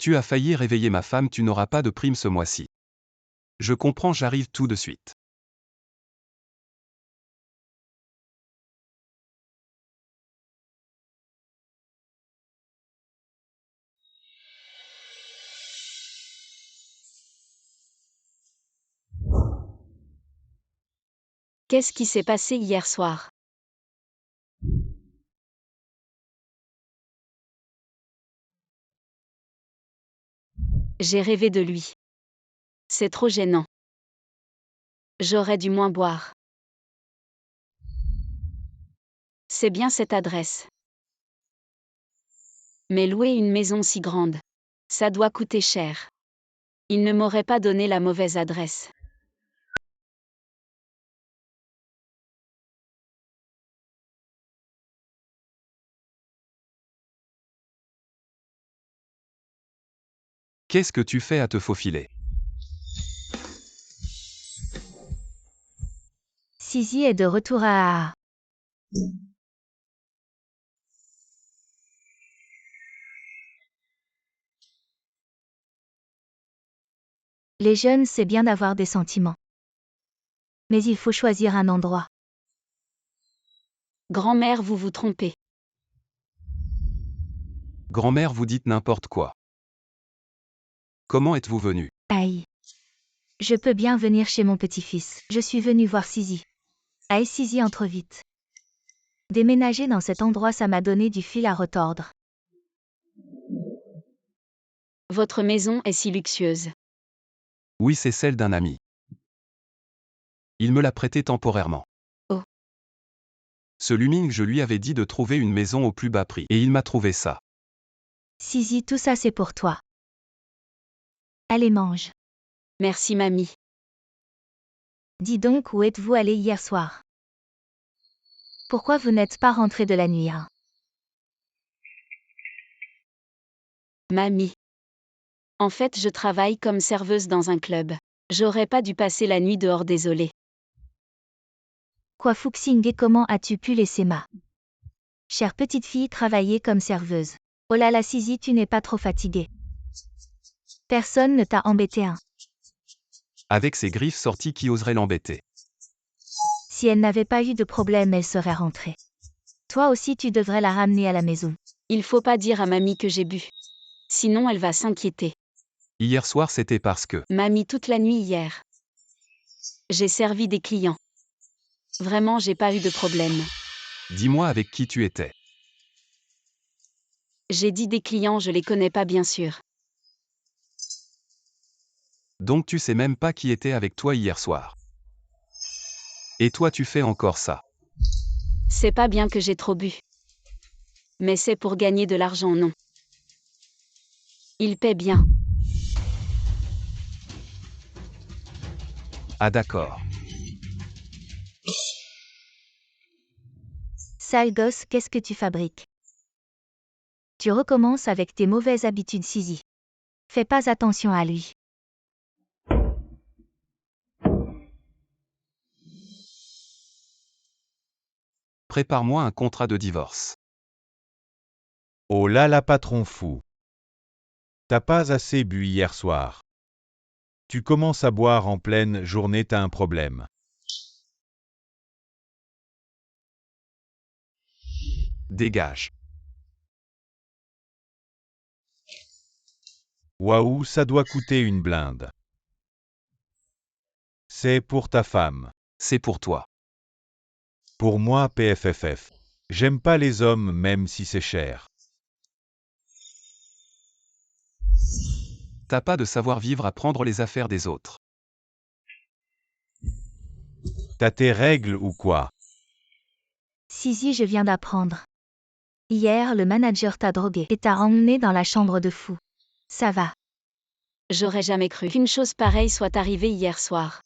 Tu as failli réveiller ma femme, tu n'auras pas de prime ce mois-ci. Je comprends, j'arrive tout de suite. Qu'est-ce qui s'est passé hier soir? J'ai rêvé de lui. C'est trop gênant. J'aurais dû moins boire. C'est bien cette adresse. Mais louer une maison si grande, ça doit coûter cher. Il ne m'aurait pas donné la mauvaise adresse. Qu'est-ce que tu fais à te faufiler? Sisi est de retour à... Les jeunes, c'est bien d'avoir des sentiments. Mais il faut choisir un endroit. Grand-mère, vous vous trompez. Grand-mère, vous dites n'importe quoi. Comment êtes-vous venu? Aïe. Je peux bien venir chez mon petit-fils. Je suis venu voir Sisi. Aïe, Sisi, entre vite. Déménager dans cet endroit, ça m'a donné du fil à retordre. Votre maison est si luxueuse. Oui, c'est celle d'un ami. Il me l'a prêtée temporairement. Oh. Ce Luming, je lui avais dit de trouver une maison au plus bas prix, et il m'a trouvé ça. Sisi, tout ça c'est pour toi. Allez, mange. Merci mamie. Dis donc, où êtes-vous allé hier soir? Pourquoi vous n'êtes pas rentré de la nuit, hein? Mamie. En fait, je travaille comme serveuse dans un club. J'aurais pas dû passer la nuit dehors, désolée. Quoi, Fuxing, et comment as-tu pu laisser ma chère petite fille travailler comme serveuse? Oh là là, Sisi, tu n'es pas trop fatiguée? Personne ne t'a embêté, hein? Avec ses griffes sorties, qui oserait l'embêter? Si elle n'avait pas eu de problème, elle serait rentrée. Toi aussi, tu devrais la ramener à la maison. Il faut pas dire à mamie que j'ai bu. Sinon, elle va s'inquiéter. Hier soir, c'était parce que... Mamie, toute la nuit hier. J'ai servi des clients. Vraiment, j'ai pas eu de problème. Dis-moi avec qui tu étais. J'ai dit des clients, je les connais pas bien sûr. Donc tu sais même pas qui était avec toi hier soir. Et toi tu fais encore ça. C'est pas bien que j'ai trop bu. Mais c'est pour gagner de l'argent, non. Il paie bien. Ah d'accord. Sale gosse, qu'est-ce que tu fabriques? Tu recommences avec tes mauvaises habitudes, Sisi. Fais pas attention à lui. Prépare-moi un contrat de divorce. Oh là là, patron fou. T'as pas assez bu hier soir. Tu commences à boire en pleine journée, t'as un problème. Dégage. Waouh, ça doit coûter une blinde. C'est pour ta femme. C'est pour toi. Pour moi, PFFF. J'aime pas les hommes même si c'est cher. T'as pas de savoir-vivre à prendre les affaires des autres. T'as tes règles ou quoi? Sisi, je viens d'apprendre. Hier, le manager t'a drogué et t'a emmené dans la chambre de fou. Ça va. J'aurais jamais cru qu'une chose pareille soit arrivée hier soir.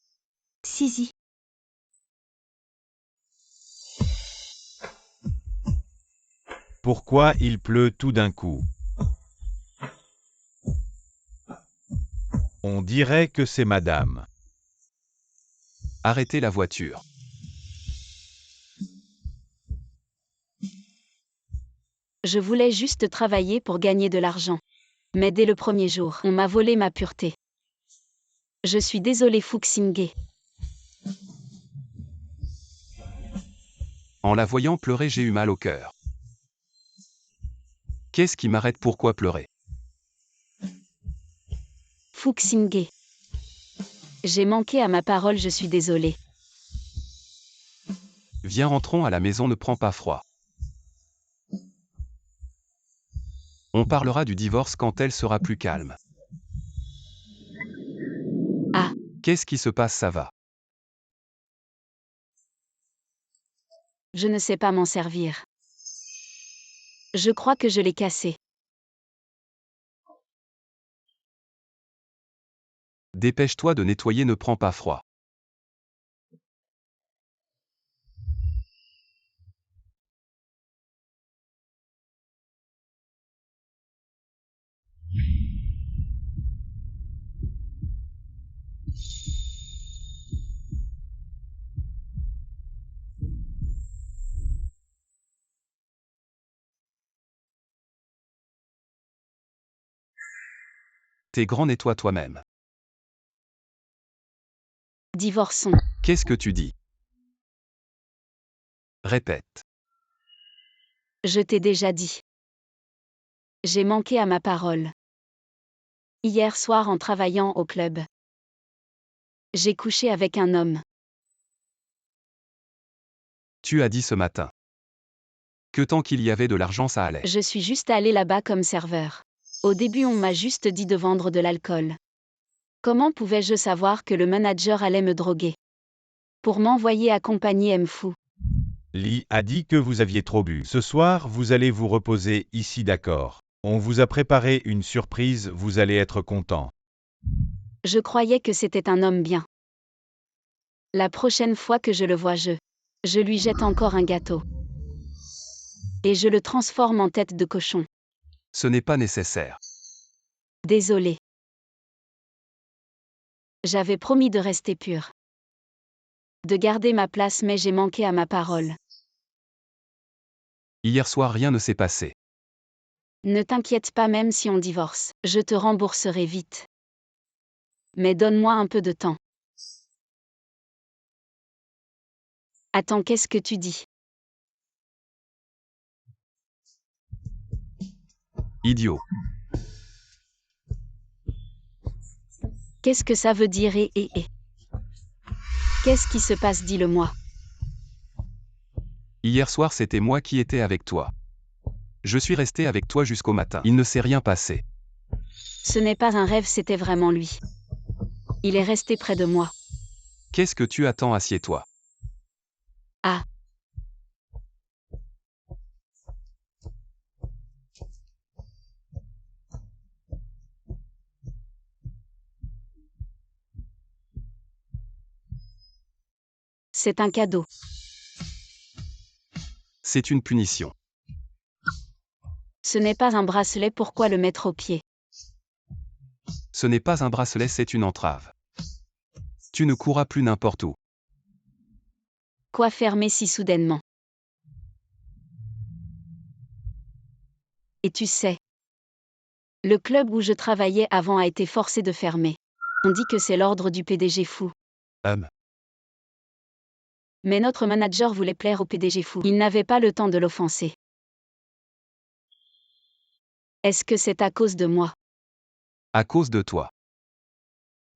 Sisi. Pourquoi il pleut tout d'un coup? On dirait que c'est madame. Arrêtez la voiture. Je voulais juste travailler pour gagner de l'argent. Mais dès le premier jour, on m'a volé ma pureté. Je suis désolé Fuxingé. En la voyant pleurer, j'ai eu mal au cœur. Qu'est-ce qui m'arrête? Pourquoi pleurer? Fuxingé. J'ai manqué à ma parole, je suis désolé. Viens, rentrons à la maison, ne prends pas froid. On parlera du divorce quand elle sera plus calme. Ah. Qu'est-ce qui se passe? Ça va? Je ne sais pas m'en servir. Je crois que je l'ai cassé. Dépêche-toi de nettoyer, ne prends pas froid. T'es grand, nettoie toi-même. Divorçons. Qu'est-ce que tu dis? Répète. Je t'ai déjà dit. J'ai manqué à ma parole. Hier soir en travaillant au club. J'ai couché avec un homme. Tu as dit ce matin que tant qu'il y avait de l'argent, ça allait. Je suis juste allé là-bas comme serveur. Au début, on m'a juste dit de vendre de l'alcool. Comment pouvais-je savoir que le manager allait me droguer? Pour m'envoyer accompagner Mfou. Lee a dit que vous aviez trop bu. Ce soir, vous allez vous reposer ici, d'accord? On vous a préparé une surprise, vous allez être content. Je croyais que c'était un homme bien. La prochaine fois que je le vois, je lui jette encore un gâteau. Et je le transforme en tête de cochon. Ce n'est pas nécessaire. Désolé. J'avais promis de rester pure. De garder ma place, mais j'ai manqué à ma parole. Hier soir, rien ne s'est passé. Ne t'inquiète pas, même si on divorce, je te rembourserai vite. Mais donne-moi un peu de temps. Attends, qu'est-ce que tu dis? Idiot. Qu'est-ce que ça veut dire et Qu'est-ce qui se passe? Dis-le-moi. Hier soir, c'était moi qui étais avec toi. Je suis resté avec toi jusqu'au matin. Il ne s'est rien passé. Ce n'est pas un rêve, c'était vraiment lui. Il est resté près de moi. Qu'est-ce que tu attends? Assieds-toi. Ah. C'est un cadeau. C'est une punition. Ce n'est pas un bracelet, pourquoi le mettre au pied? Ce n'est pas un bracelet, c'est une entrave. Tu ne courras plus n'importe où. Quoi fermer si soudainement? Et tu sais, le club où je travaillais avant a été forcé de fermer. On dit que c'est l'ordre du PDG fou. Mais notre manager voulait plaire au PDG fou. Il n'avait pas le temps de l'offenser. Est-ce que c'est à cause de moi? À cause de toi.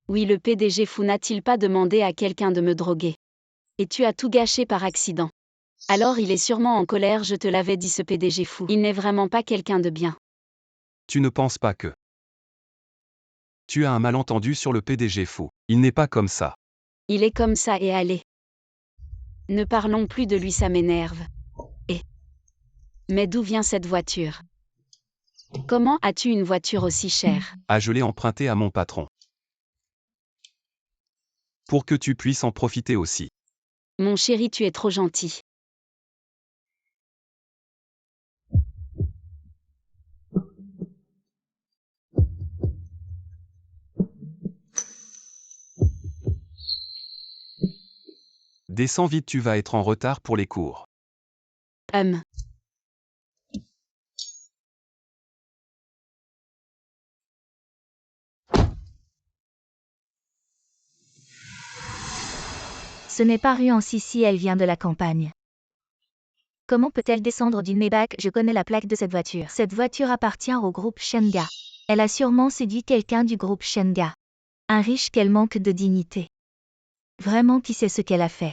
Oui, le PDG fou n'a-t-il pas demandé à quelqu'un de me droguer? Et tu as tout gâché par accident. Alors il est sûrement en colère, je te l'avais dit, ce PDG fou. Il n'est vraiment pas quelqu'un de bien. Tu ne penses pas que tu as un malentendu sur le PDG fou. Il n'est pas comme ça. Il est comme ça et allez. Ne parlons plus de lui, ça m'énerve. Mais d'où vient cette voiture? Comment as-tu une voiture aussi chère? Ah, je l'ai empruntée à mon patron. Pour que tu puisses en profiter aussi. Mon chéri, tu es trop gentil. Descends vite, tu vas être en retard pour les cours. Ce n'est pas Ruan si elle vient de la campagne. Comment peut-elle descendre d'une Maybach? Je connais la plaque de cette voiture. Cette voiture appartient au groupe Shenga. Elle a sûrement séduit quelqu'un du groupe Shenga. Un riche qu'elle manque de dignité. Vraiment, qui sait ce qu'elle a fait?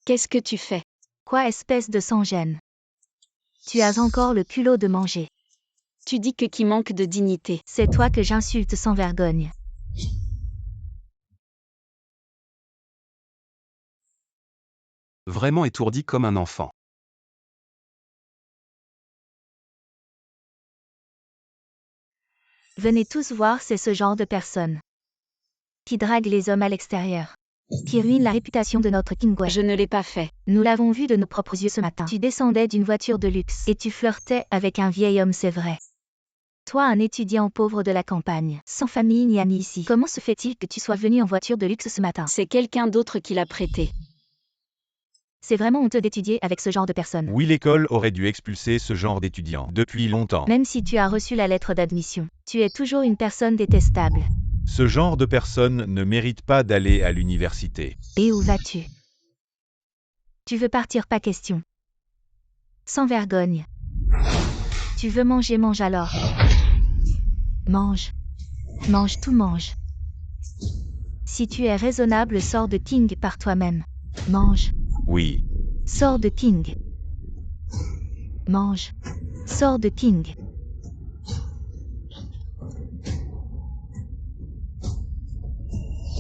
Qu'est-ce que tu fais? Quoi, espèce de sans-gêne? Tu as encore le culot de manger. Tu dis que qui manque de dignité. C'est toi que j'insulte sans vergogne. Vraiment étourdi comme un enfant. Venez tous voir, c'est ce genre de personne qui drague les hommes à l'extérieur, qui ruine la réputation de notre Kingway. Je ne l'ai pas fait. Nous l'avons vu de nos propres yeux ce matin. Tu descendais d'une voiture de luxe et tu flirtais avec un vieil homme, c'est vrai. Toi, un étudiant pauvre de la campagne, sans famille ni amis ici. Comment se fait-il que tu sois venu en voiture de luxe ce matin? C'est quelqu'un d'autre qui l'a prêté. C'est vraiment honteux d'étudier avec ce genre de personne. Oui, l'école aurait dû expulser ce genre d'étudiants depuis longtemps. Même si tu as reçu la lettre d'admission, tu es toujours une personne détestable. Ce genre de personnes ne mérite pas d'aller à l'université. Et où vas-tu? Tu veux partir, pas question. Sans vergogne. Tu veux manger, mange alors. Mange. Mange, tout mange. Si tu es raisonnable, sors de King par toi-même. Mange. Oui. Sors de King. Mange. Sors de King.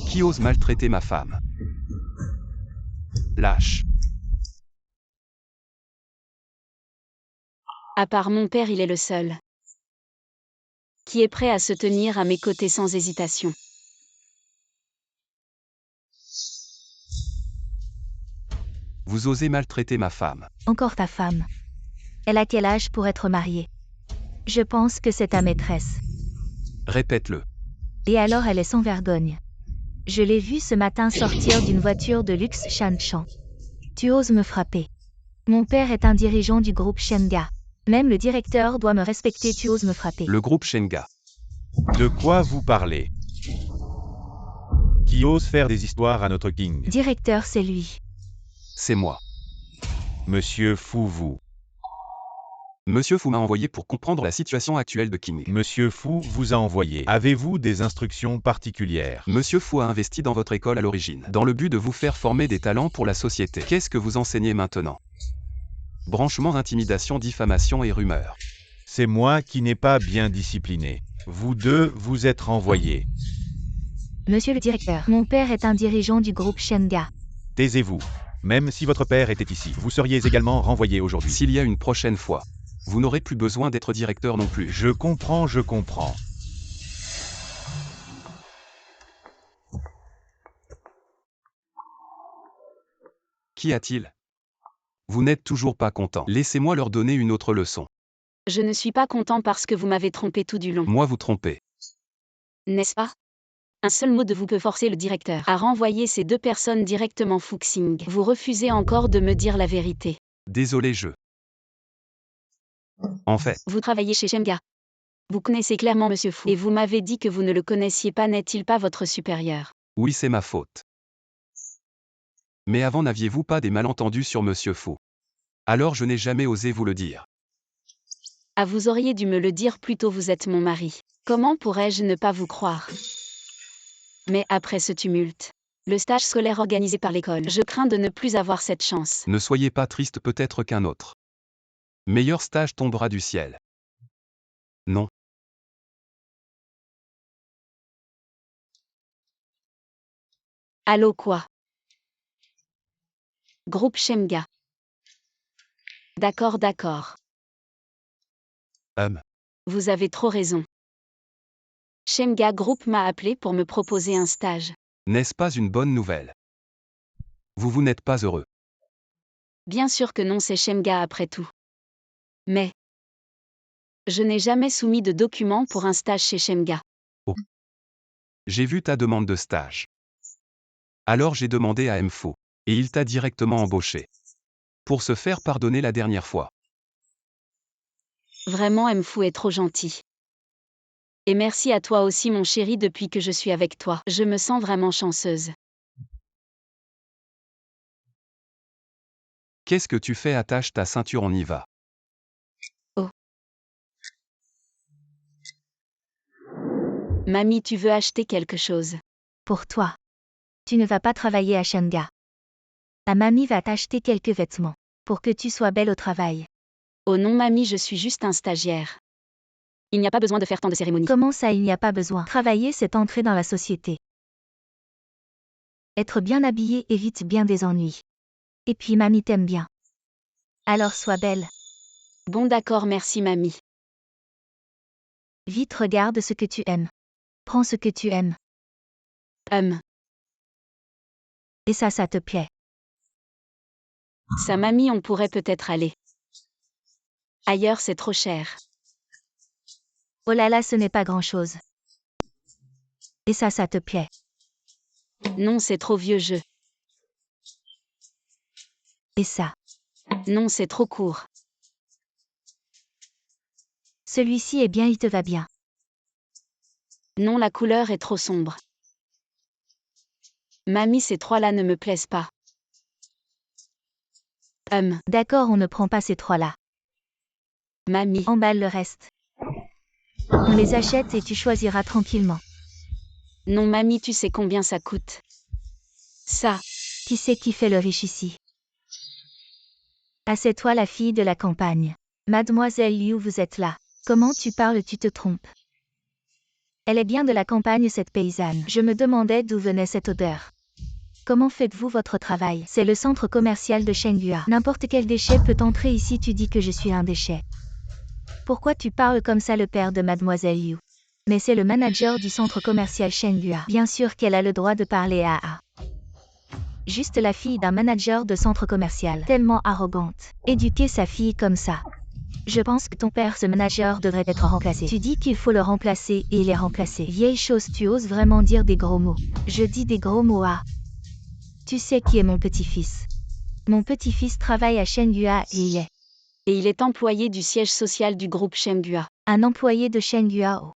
Qui ose maltraiter ma femme? Lâche. À part mon père, il est le seul qui est prêt à se tenir à mes côtés sans hésitation. Vous osez maltraiter ma femme. Encore ta femme. Elle a quel âge pour être mariée? Je pense que c'est ta maîtresse. Répète-le. Et alors elle est sans vergogne. Je l'ai vue ce matin sortir d'une voiture de luxe Shanshan. Tu oses me frapper. Mon père est un dirigeant du groupe Shenga. Même le directeur doit me respecter, tu oses me frapper. Le groupe Shenga. De quoi vous parlez? Qui ose faire des histoires à notre King? Directeur, c'est lui. C'est moi. Monsieur Fu, vous. Monsieur Fu m'a envoyé pour comprendre la situation actuelle de King. Monsieur Fu vous a envoyé. Avez-vous des instructions particulières? Monsieur Fu a investi dans votre école à l'origine, dans le but de vous faire former des talents pour la société. Qu'est-ce que vous enseignez maintenant? Branchement, intimidation, diffamation et rumeurs. C'est moi qui n'ai pas bien discipliné. Vous deux, vous êtes renvoyés. Monsieur le directeur, mon père est un dirigeant du groupe Shenga. Taisez-vous. Même si votre père était ici, vous seriez également renvoyé aujourd'hui. S'il y a une prochaine fois, vous n'aurez plus besoin d'être directeur non plus. Je comprends, je comprends. Qu'y a-t-il? Vous n'êtes toujours pas content. Laissez-moi leur donner une autre leçon. Je ne suis pas content parce que vous m'avez trompé tout du long. Moi vous trompez. N'est-ce pas? Un seul mot de vous peut forcer le directeur à renvoyer ces deux personnes directement. Fuxing. Vous refusez encore de me dire la vérité. Désolé, En fait, Vous travaillez chez Shenga. Vous connaissez clairement Monsieur Fu. Et vous m'avez dit que vous ne le connaissiez pas, n'est-il pas votre supérieur? oui, c'est ma faute. Mais avant, n'aviez-vous pas des malentendus sur Monsieur Fu? Alors je n'ai jamais osé vous le dire. Ah, vous auriez dû me le dire plus tôt, vous êtes mon mari. Comment pourrais-je ne pas vous croire? Mais après ce tumulte, le stage scolaire organisé par l'école, je crains de ne plus avoir cette chance. Ne soyez pas triste, peut-être qu'un autre meilleur stage tombera du ciel. Non. Allô quoi? Groupe Shenga. D'accord, d'accord. Vous avez trop raison. Shenga Group m'a appelé pour me proposer un stage. N'est-ce pas une bonne nouvelle? Vous n'êtes pas heureux. Bien sûr que non, c'est Shenga après tout. Mais je n'ai jamais soumis de documents pour un stage chez Shenga. J'ai vu ta demande de stage. Alors j'ai demandé à Mfu. Et il t'a directement embauché. pour se faire pardonner la dernière fois. Vraiment Mfou est trop gentil. Et merci à toi aussi mon chéri depuis que je suis avec toi. Je me sens vraiment chanceuse. Qu'est-ce que tu fais? Attache ta ceinture, on y va. Mamie, tu veux acheter quelque chose? Pour toi. Tu ne vas pas travailler à Shanga. Ta mamie va t'acheter quelques vêtements. Pour que tu sois belle au travail. Oh non mamie, je suis juste un stagiaire. Il n'y a pas besoin de faire tant de cérémonies. Comment ça, il n'y a pas besoin? Travailler, c'est entrer dans la société. Être bien habillé évite bien des ennuis. Et puis mamie t'aime bien. Alors sois belle. Bon d'accord, merci mamie. Vite, regarde ce que tu aimes. Prends ce que tu aimes. Et ça te plaît. Ça mamie, on pourrait peut-être aller. Ailleurs c'est trop cher. Oh là là, ce n'est pas grand-chose. Et ça te plaît. Non, c'est trop vieux jeu. Et ça. Non, c'est trop court. Celui-ci est bien, il te va bien. Non, la couleur est trop sombre. Mamie, ces trois-là ne me plaisent pas. D'accord, on ne prend pas ces trois-là. Mamie. Emballe le reste. On les achète et tu choisiras tranquillement. Non mamie, tu sais combien ça coûte. Ça. Qui c'est qui fait le riche ici? Ah, c'est toi la fille de la campagne. Mademoiselle Liu, vous êtes là. Comment tu parles, tu te trompes. Elle est bien de la campagne cette paysanne. Je me demandais d'où venait cette odeur. Comment faites-vous votre travail? C'est le centre commercial de Shenghua. N'importe quel déchet peut entrer ici, tu dis que je suis un déchet. Pourquoi tu parles comme ça, le père de Mademoiselle Liu? Mais c'est le manager du centre commercial Shenghua. Bien sûr qu'elle a le droit de parler à juste la fille d'un manager de centre commercial. Tellement arrogante. Éduquer sa fille comme ça. Je pense que ton père, ce manager, devrait être remplacé. Tu dis qu'il faut le remplacer et il est remplacé. Vieille chose, tu oses vraiment dire des gros mots. Je dis des gros mots à... Tu sais qui est mon petit-fils? Mon petit-fils travaille à Shenghua et il est employé du siège social du groupe Shenghua. Un employé de Shenghua. Oh.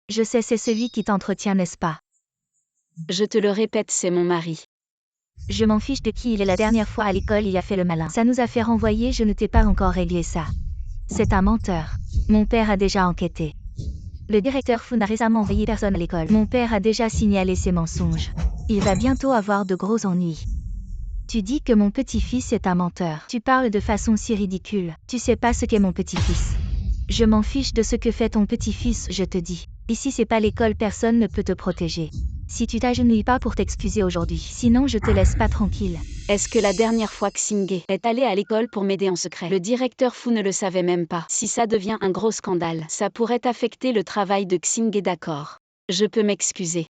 Je sais, c'est celui qui t'entretient, n'est-ce pas? Je te le répète, c'est mon mari. Je m'en fiche de qui il est. La dernière fois à l'école, il a fait le malin. Ça nous a fait renvoyer, je ne t'ai pas encore réglé ça. C'est un menteur. Mon père a déjà enquêté. Le directeur Fu n'a récemment envoyé personne à l'école. Mon père a déjà signalé ses mensonges. Il va bientôt avoir de gros ennuis. Tu dis que mon petit-fils est un menteur. Tu parles de façon si ridicule. Tu sais pas ce qu'est mon petit-fils. Je m'en fiche de ce que fait ton petit-fils, je te dis. Ici c'est pas l'école, personne ne peut te protéger. Si tu t'agenouilles pas pour t'excuser aujourd'hui, sinon je te laisse pas tranquille. Est-ce que la dernière fois Xingé est allé à l'école pour m'aider en secret, le directeur Fu ne le savait même pas? Si ça devient un gros scandale, ça pourrait affecter le travail de Xingé, d'accord. Je peux m'excuser.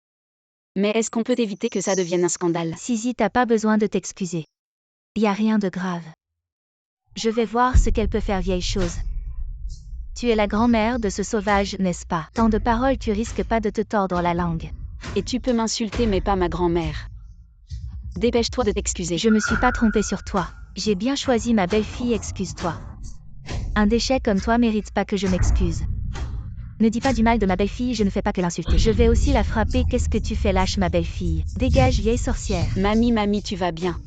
Mais est-ce qu'on peut éviter que ça devienne un scandale? Sisi, t'as pas besoin de t'excuser. Y a rien de grave. Je vais voir ce qu'elle peut faire, vieille chose. Tu es la grand-mère de ce sauvage, n'est-ce pas? Tant de paroles, tu risques pas de te tordre la langue. Et tu peux m'insulter mais pas ma grand-mère. Dépêche-toi de t'excuser. Je me suis pas trompée sur toi. J'ai bien choisi ma belle-fille, excuse-toi. Un déchet comme toi mérite pas que je m'excuse. Ne dis pas du mal de ma belle-fille, je ne fais pas que l'insulter. Je vais aussi la frapper. Qu'est-ce que tu fais, lâche ma belle-fille. Dégage, vieille sorcière. Mamie, tu vas bien.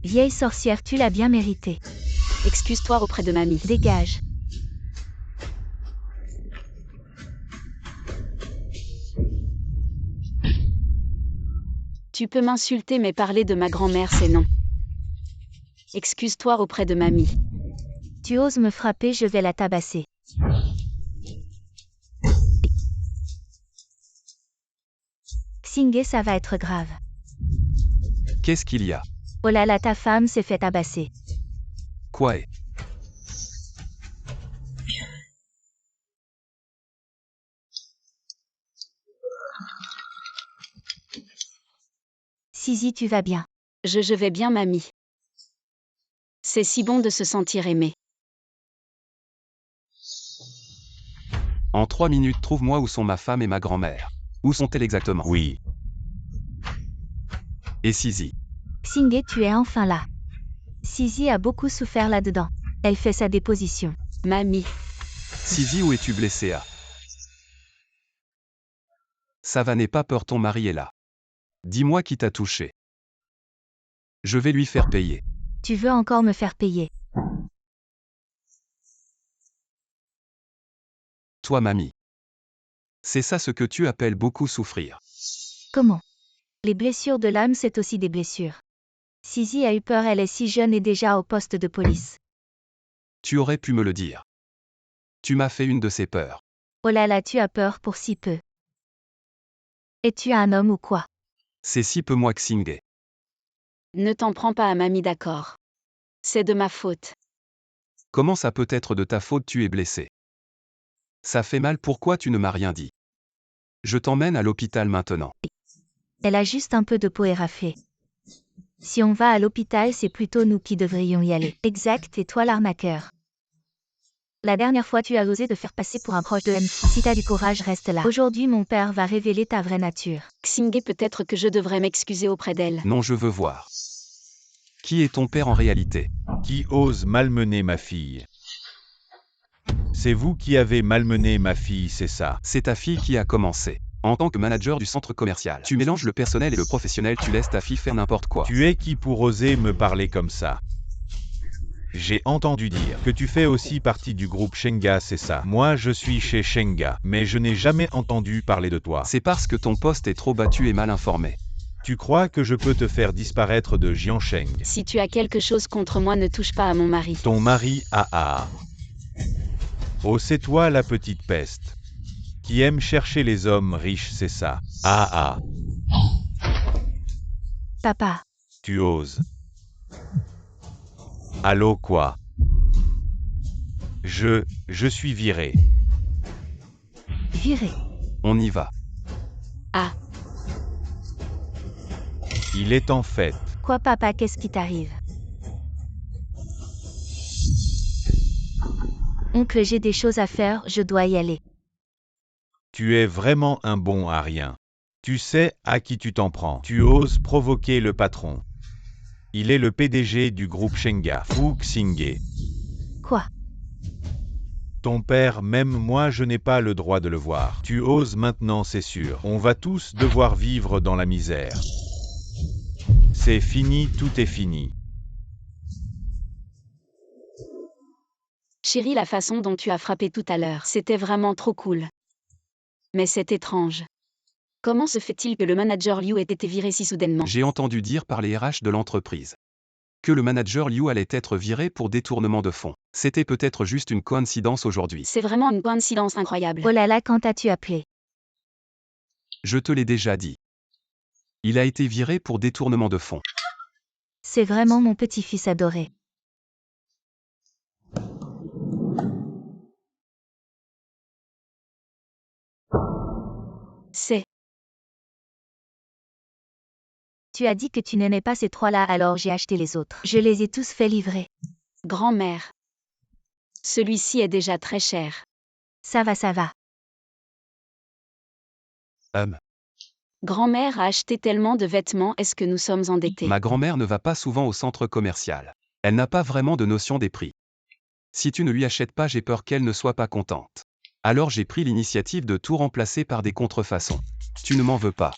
Vieille sorcière, tu l'as bien mérité. Excuse-toi auprès de mamie. Dégage. Tu peux m'insulter mais parler de ma grand-mère c'est non. Excuse-toi auprès de mamie. Tu oses me frapper, je vais la tabasser. Xingé, ça va être grave. Qu'est-ce qu'il y a? Oh là là, ta femme s'est fait tabasser. Quoi est? Sisi, tu vas bien? Je vais bien mamie. C'est si bon de se sentir aimé. En 3 minutes, trouve-moi où sont ma femme et ma grand-mère. Où sont-elles exactement? Oui. Et Sisi? Xingé, tu es enfin là. Sisi a beaucoup souffert là-dedans. Elle fait sa déposition. Mamie. Sisi, où es-tu blessée à? Ça va, n'aie pas peur, ton mari est là. Dis-moi qui t'a touché. Je vais lui faire payer. Tu veux encore me faire payer? Toi, mamie. C'est ça ce que tu appelles beaucoup souffrir. Comment? Les blessures de l'âme, c'est aussi des blessures. Sisi a eu peur, elle est si jeune et déjà au poste de police. Tu aurais pu me le dire. Tu m'as fait une de ces peurs. Oh là là, tu as peur pour si peu. Es-tu un homme ou quoi? C'est si peu moi Xingé. Ne t'en prends pas à mamie, d'accord. C'est de ma faute. Comment ça peut être de ta faute, tu es blessé? Ça fait mal, pourquoi tu ne m'as rien dit? Je t'emmène à l'hôpital maintenant. Elle a juste un peu de peau éraflée. Si on va à l'hôpital, c'est plutôt nous qui devrions y aller. Exact, et toi l'arnaqueur. La dernière fois, tu as osé te faire passer pour un proche de Mfu. Si t'as du courage, reste là. Aujourd'hui, mon père va révéler ta vraie nature. Xingé, peut-être que je devrais m'excuser auprès d'elle. Non, je veux voir. Qui est ton père en réalité? Qui ose malmener ma fille? C'est vous qui avez malmené ma fille, c'est ça? C'est ta fille qui a commencé. En tant que manager du centre commercial, tu mélanges le personnel et le professionnel, tu laisses ta fille faire n'importe quoi. Tu es qui pour oser me parler comme ça? J'ai entendu dire que tu fais aussi partie du groupe Shenga, c'est ça? Moi, je suis chez Shenga, mais je n'ai jamais entendu parler de toi. C'est parce que ton poste est trop battu et mal informé. Tu crois que je peux te faire disparaître de Jiansheng? Si tu as quelque chose contre moi, ne touche pas à mon mari. Ton mari, Oh, c'est toi la petite peste. Qui aime chercher les hommes riches, c'est ça? Papa. Tu oses. Allô, quoi? Je suis viré. Viré. On y va. Ah, Il est en fait. Quoi papa, qu'est-ce qui t'arrive? Oncle, j'ai des choses à faire, je dois y aller. Tu es vraiment un bon à rien. Tu sais à qui tu t'en prends. Tu oses provoquer le patron. Il est le PDG du groupe Shenga, Fu Xingé. Quoi? Ton père, même moi je n'ai pas le droit de le voir. Tu oses maintenant, c'est sûr. On va tous devoir vivre dans la misère. C'est fini, tout est fini. chérie, la façon dont tu as frappé tout à l'heure, c'était vraiment trop cool. Mais c'est étrange. Comment se fait-il que le manager Liu ait été viré si soudainement? J'ai entendu dire par les RH de l'entreprise que le manager Liu allait être viré pour détournement de fonds. C'était peut-être juste une coïncidence aujourd'hui. C'est vraiment une coïncidence incroyable. Oh là là, quand as-tu appelé? Je te l'ai déjà dit. Il a été viré pour détournement de fonds. C'est vraiment mon petit-fils adoré. C'est... Tu as dit que tu n'aimais pas ces trois-là, alors j'ai acheté les autres. Je les ai tous fait livrer. Grand-mère. Celui-ci est déjà très cher. Ça va, ça va. Grand-mère a acheté tellement de vêtements, est-ce que nous sommes endettés? Ma grand-mère ne va pas souvent au centre commercial. Elle n'a pas vraiment de notion des prix. Si tu ne lui achètes pas, j'ai peur qu'elle ne soit pas contente. Alors j'ai pris l'initiative de tout remplacer par des contrefaçons. Tu ne m'en veux pas.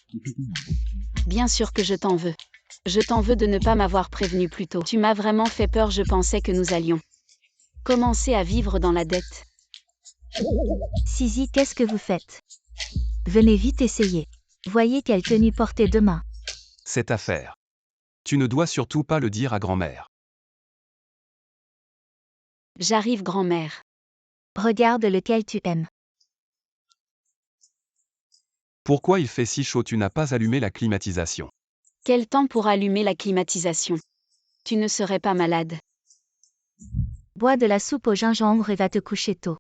Bien sûr que je t'en veux. Je t'en veux de ne pas m'avoir prévenu plus tôt. Tu m'as vraiment fait peur, je pensais que nous allions commencer à vivre dans la dette. Sisi, qu'est-ce que vous faites? Venez vite essayer. Voyez quelle tenue porter demain. Cette affaire. Tu ne dois surtout pas le dire à grand-mère. J'arrive, grand-mère. Regarde lequel tu aimes. Pourquoi il fait si chaud? Tu n'as pas allumé la climatisation. Quel temps pour allumer la climatisation? Tu ne serais pas malade? Bois de la soupe au gingembre et va te coucher tôt.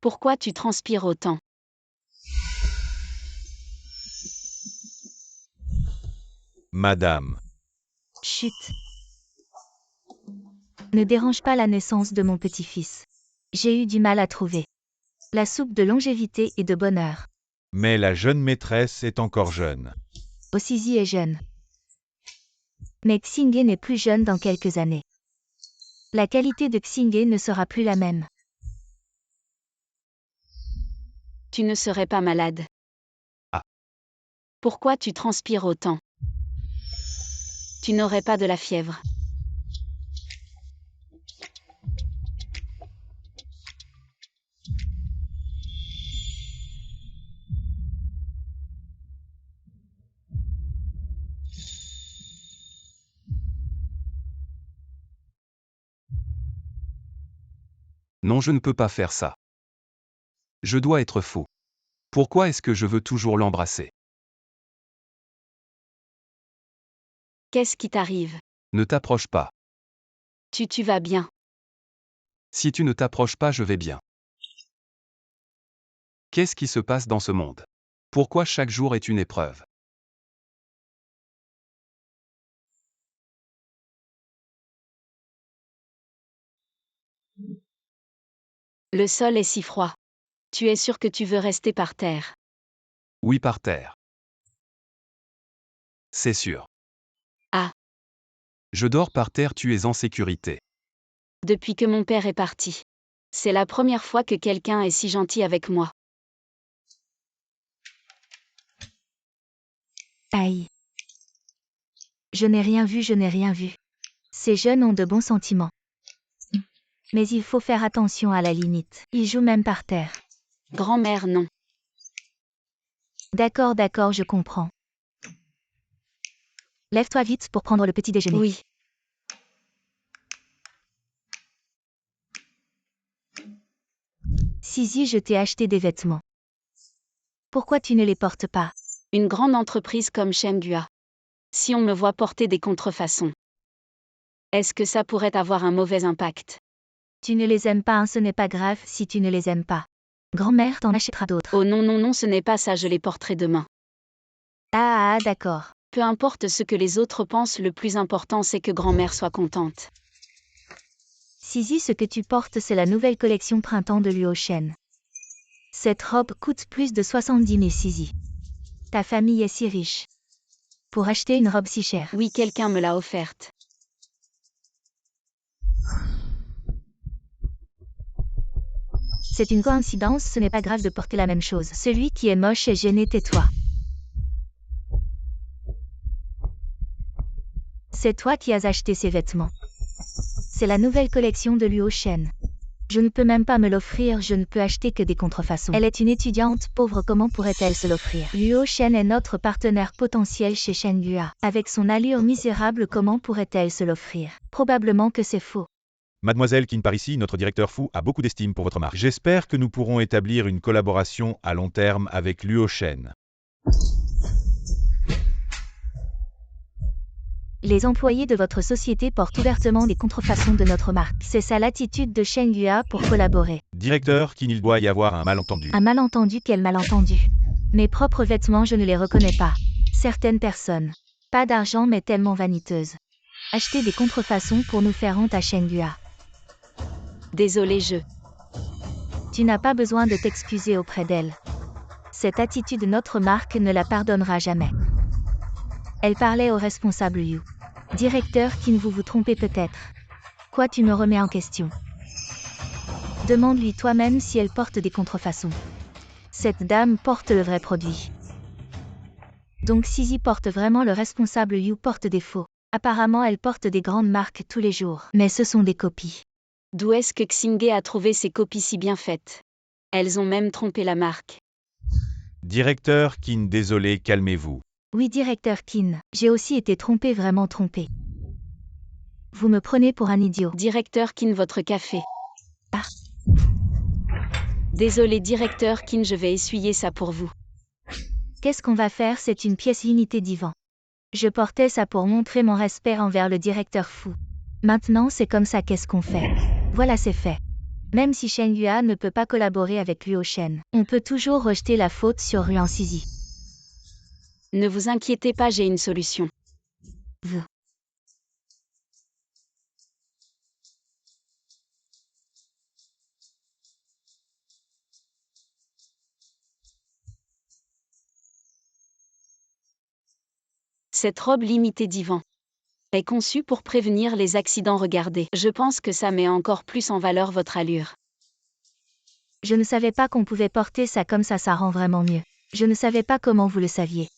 Pourquoi tu transpires autant? Madame. Chut. Ne dérange pas la naissance de mon petit-fils. J'ai eu du mal à trouver. La soupe de longévité et de bonheur. Mais la jeune maîtresse est encore jeune. Sisi est jeune. Mais Xingye n'est plus jeune dans quelques années. La qualité de Xingye ne sera plus la même. Tu ne serais pas malade. Ah. Pourquoi tu transpires autant? Tu n'aurais pas de la fièvre. Non, je ne peux pas faire ça. Je dois être fou. Pourquoi est-ce que je veux toujours l'embrasser? Qu'est-ce qui t'arrive? Ne t'approche pas. Tu vas bien. Si tu ne t'approches pas, je vais bien. Qu'est-ce qui se passe dans ce monde? Pourquoi chaque jour est une épreuve? Le sol est si froid. Tu es sûr que tu veux rester par terre? Oui, par terre. C'est sûr. Ah. Je dors par terre, tu es en sécurité. Depuis que mon père est parti. C'est la première fois que quelqu'un est si gentil avec moi. Aïe. Je n'ai rien vu, je n'ai rien vu. Ces jeunes ont de bons sentiments. Mais il faut faire attention à la limite. Ils jouent même par terre. Grand-mère, non. D'accord, d'accord, je comprends. Lève-toi vite pour prendre le petit déjeuner. Oui. Sisi, je t'ai acheté des vêtements. Pourquoi tu ne les portes pas? Une grande entreprise comme Shenghua. Si on me voit porter des contrefaçons, est-ce que ça pourrait avoir un mauvais impact? Tu ne les aimes pas, hein, ce n'est pas grave si tu ne les aimes pas. Grand-mère t'en achètera d'autres. Oh non, non, non, ce n'est pas ça, je les porterai demain. Ah, d'accord. Peu importe ce que les autres pensent, le plus important c'est que grand-mère soit contente. Sisi, ce que tu portes, c'est la nouvelle collection printemps de Luo Shen. Cette robe coûte plus de 70 000 Sisi. Ta famille est si riche. Pour acheter une robe si chère. Oui, quelqu'un me l'a offerte. C'est une coïncidence, ce n'est pas grave de porter la même chose. Celui qui est moche et gêné, tais-toi. C'est toi qui as acheté ces vêtements. C'est la nouvelle collection de Luo Shen. Je ne peux même pas me l'offrir, je ne peux acheter que des contrefaçons. Elle est une étudiante pauvre, comment pourrait-elle se l'offrir? Luo Shen est notre partenaire potentiel chez Shenghua. Avec son allure misérable, comment pourrait-elle se l'offrir? Probablement que c'est faux. Mademoiselle Qin par ici, notre directeur Fu a beaucoup d'estime pour votre marque. J'espère que nous pourrons établir une collaboration à long terme avec Luo Shen. Les employés de votre société portent ouvertement des contrefaçons de notre marque. C'est ça l'attitude de Shenghua pour collaborer. Directeur Qin, il doit y avoir un malentendu. Un malentendu, quel malentendu? Mes propres vêtements, je ne les reconnais pas. Certaines personnes. Pas d'argent mais tellement vaniteuses. Acheter des contrefaçons pour nous faire honte à Shenghua. Désolé, Tu n'as pas besoin de t'excuser auprès d'elle. Cette attitude, notre marque ne la pardonnera jamais. Elle parlait au responsable Yu. Directeur Qin, vous vous trompez peut-être. Quoi, tu me remets en question? Demande-lui toi-même si elle porte des contrefaçons. Cette dame porte le vrai produit. Donc Sisi porte vraiment, le responsable Yu porte des faux. Apparemment elle porte des grandes marques tous les jours. Mais ce sont des copies. D'où est-ce que Xingye a trouvé ces copies si bien faites? Elles ont même trompé la marque. Directeur Qin, désolé, calmez-vous. Oui, directeur Qin, j'ai aussi été trompé, vraiment trompé. Vous me prenez pour un idiot. Directeur Qin, votre café. Ah. Désolé, directeur Qin, je vais essuyer ça pour vous. Qu'est-ce qu'on va faire? C'est une pièce unité divan. Je portais ça pour montrer mon respect envers le directeur Fu. Maintenant c'est comme ça, qu'est-ce qu'on fait? Voilà, c'est fait. Même si Shenghua ne peut pas collaborer avec Luo Shen, on peut toujours rejeter la faute sur Ruan Sisi. Ne vous inquiétez pas, j'ai une solution. Vous. Cette robe limitée divan. est conçu pour prévenir les accidents. Regardez. Je pense que ça met encore plus en valeur votre allure. Je ne savais pas qu'on pouvait porter ça comme ça rend vraiment mieux. Je ne savais pas comment vous le saviez.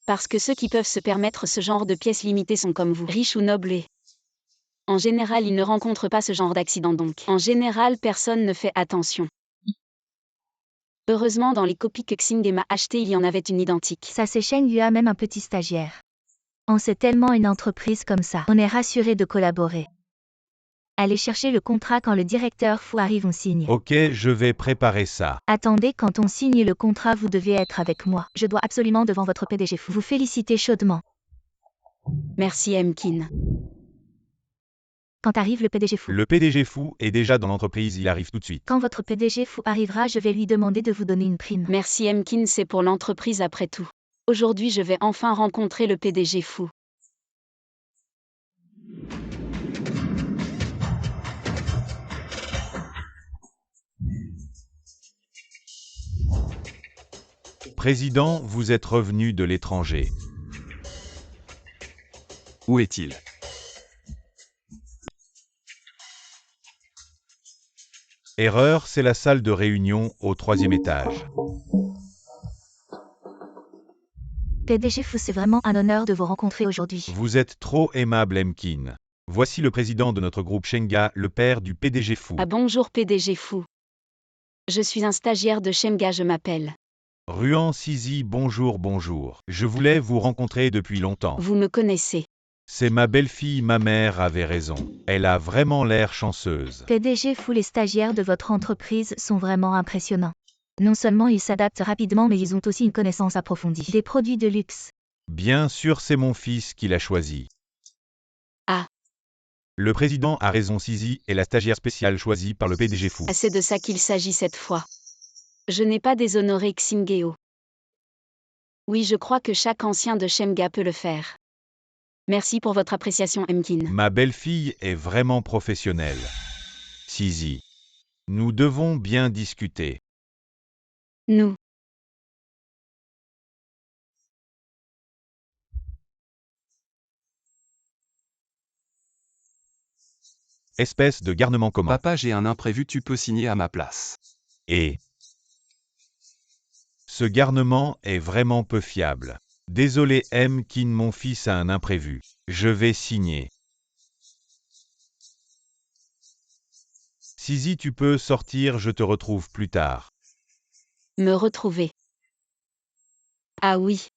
Parce que ceux qui peuvent se permettre ce genre de pièces limitées sont comme vous, riches ou nobles et... En général, ils ne rencontrent pas ce genre d'accident donc. En général, personne ne fait attention. Heureusement, dans les copies que Xingge m'a achetées, il y en avait une identique. Ça c'est Sheng Yue, même un petit stagiaire. On sait tellement une entreprise comme ça. On est rassuré de collaborer. Allez chercher le contrat quand le directeur Fu arrive, on signe. Ok, je vais préparer ça. Attendez, quand on signe le contrat, vous devez être avec moi. Je dois absolument devant votre PDG Fu vous féliciter chaudement. Merci Emkin. Quand arrive le PDG Fu? Le PDG Fou est déjà dans l'entreprise, il arrive tout de suite. Quand votre PDG Fu arrivera, je vais lui demander de vous donner une prime. Merci Emkin, c'est pour l'entreprise après tout. Aujourd'hui, je vais enfin rencontrer le PDG Fu. Président, vous êtes revenu de l'étranger. Où est-il? Erreur, c'est la salle de réunion au 3e étage. PDG Fu, c'est vraiment un honneur de vous rencontrer aujourd'hui. Vous êtes trop aimable, Emkin. Voici le président de notre groupe Shenga, le père du PDG Fou. Ah bonjour PDG Fu. Je suis un stagiaire de Shenga, je m'appelle. Ruan Sizi, bonjour, bonjour. Je voulais vous rencontrer depuis longtemps. Vous me connaissez. C'est ma belle-fille, ma mère avait raison. Elle a vraiment l'air chanceuse. PDG Fu, les stagiaires de votre entreprise sont vraiment impressionnants. Non seulement ils s'adaptent rapidement, mais ils ont aussi une connaissance approfondie des produits de luxe. Bien sûr, c'est mon fils qui l'a choisi. Ah. Le président a raison, Sizi est la stagiaire spéciale choisie par le PDG Fou. Ah, c'est de ça qu'il s'agit cette fois. Je n'ai pas déshonoré Xingeo. Oui, je crois que chaque ancien de Shenga peut le faire. Merci pour votre appréciation, Emkin. Ma belle-fille est vraiment professionnelle. Sizi, nous devons bien discuter. Nous. Espèce de garnement commun. Papa, j'ai un imprévu, tu peux signer à ma place. Et ce garnement est vraiment peu fiable. Désolé Emkin, mon fils a un imprévu. Je vais signer. Sizi, tu peux sortir, je te retrouve plus tard. Me retrouver. Ah oui.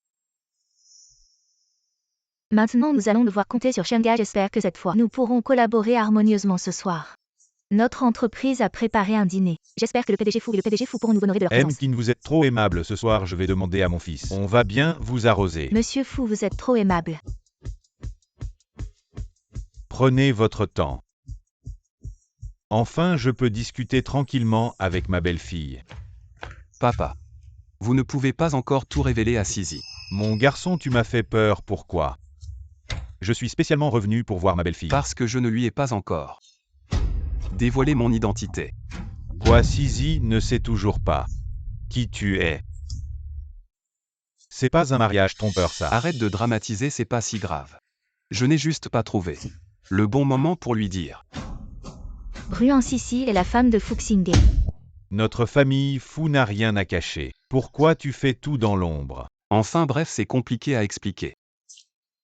Maintenant, nous allons devoir compter sur Shenga. J'espère que cette fois, nous pourrons collaborer harmonieusement ce soir. Notre entreprise a préparé un dîner. J'espère que le PDG Fu et le PDG Fu pourront nous honorer de leur présence. Emkin, vous êtes trop aimable ce soir, je vais demander à mon fils. On va bien vous arroser. Monsieur Fu, vous êtes trop aimable. Prenez votre temps. Enfin, je peux discuter tranquillement avec ma belle-fille. Papa. Vous ne pouvez pas encore tout révéler à Sizi. Mon garçon, tu m'as fait peur, pourquoi? Je suis spécialement revenu pour voir ma belle-fille. Parce que je ne lui ai pas encore dévoilé mon identité. Quoi, Sizi ne sait toujours pas qui tu es. C'est pas un mariage trompeur, ça. Arrête de dramatiser, c'est pas si grave. Je n'ai juste pas trouvé le bon moment pour lui dire. Ruan Sisi est la femme de Fu Xingge. Notre famille Fu n'a rien à cacher. Pourquoi tu fais tout dans l'ombre? Enfin bref, c'est compliqué à expliquer.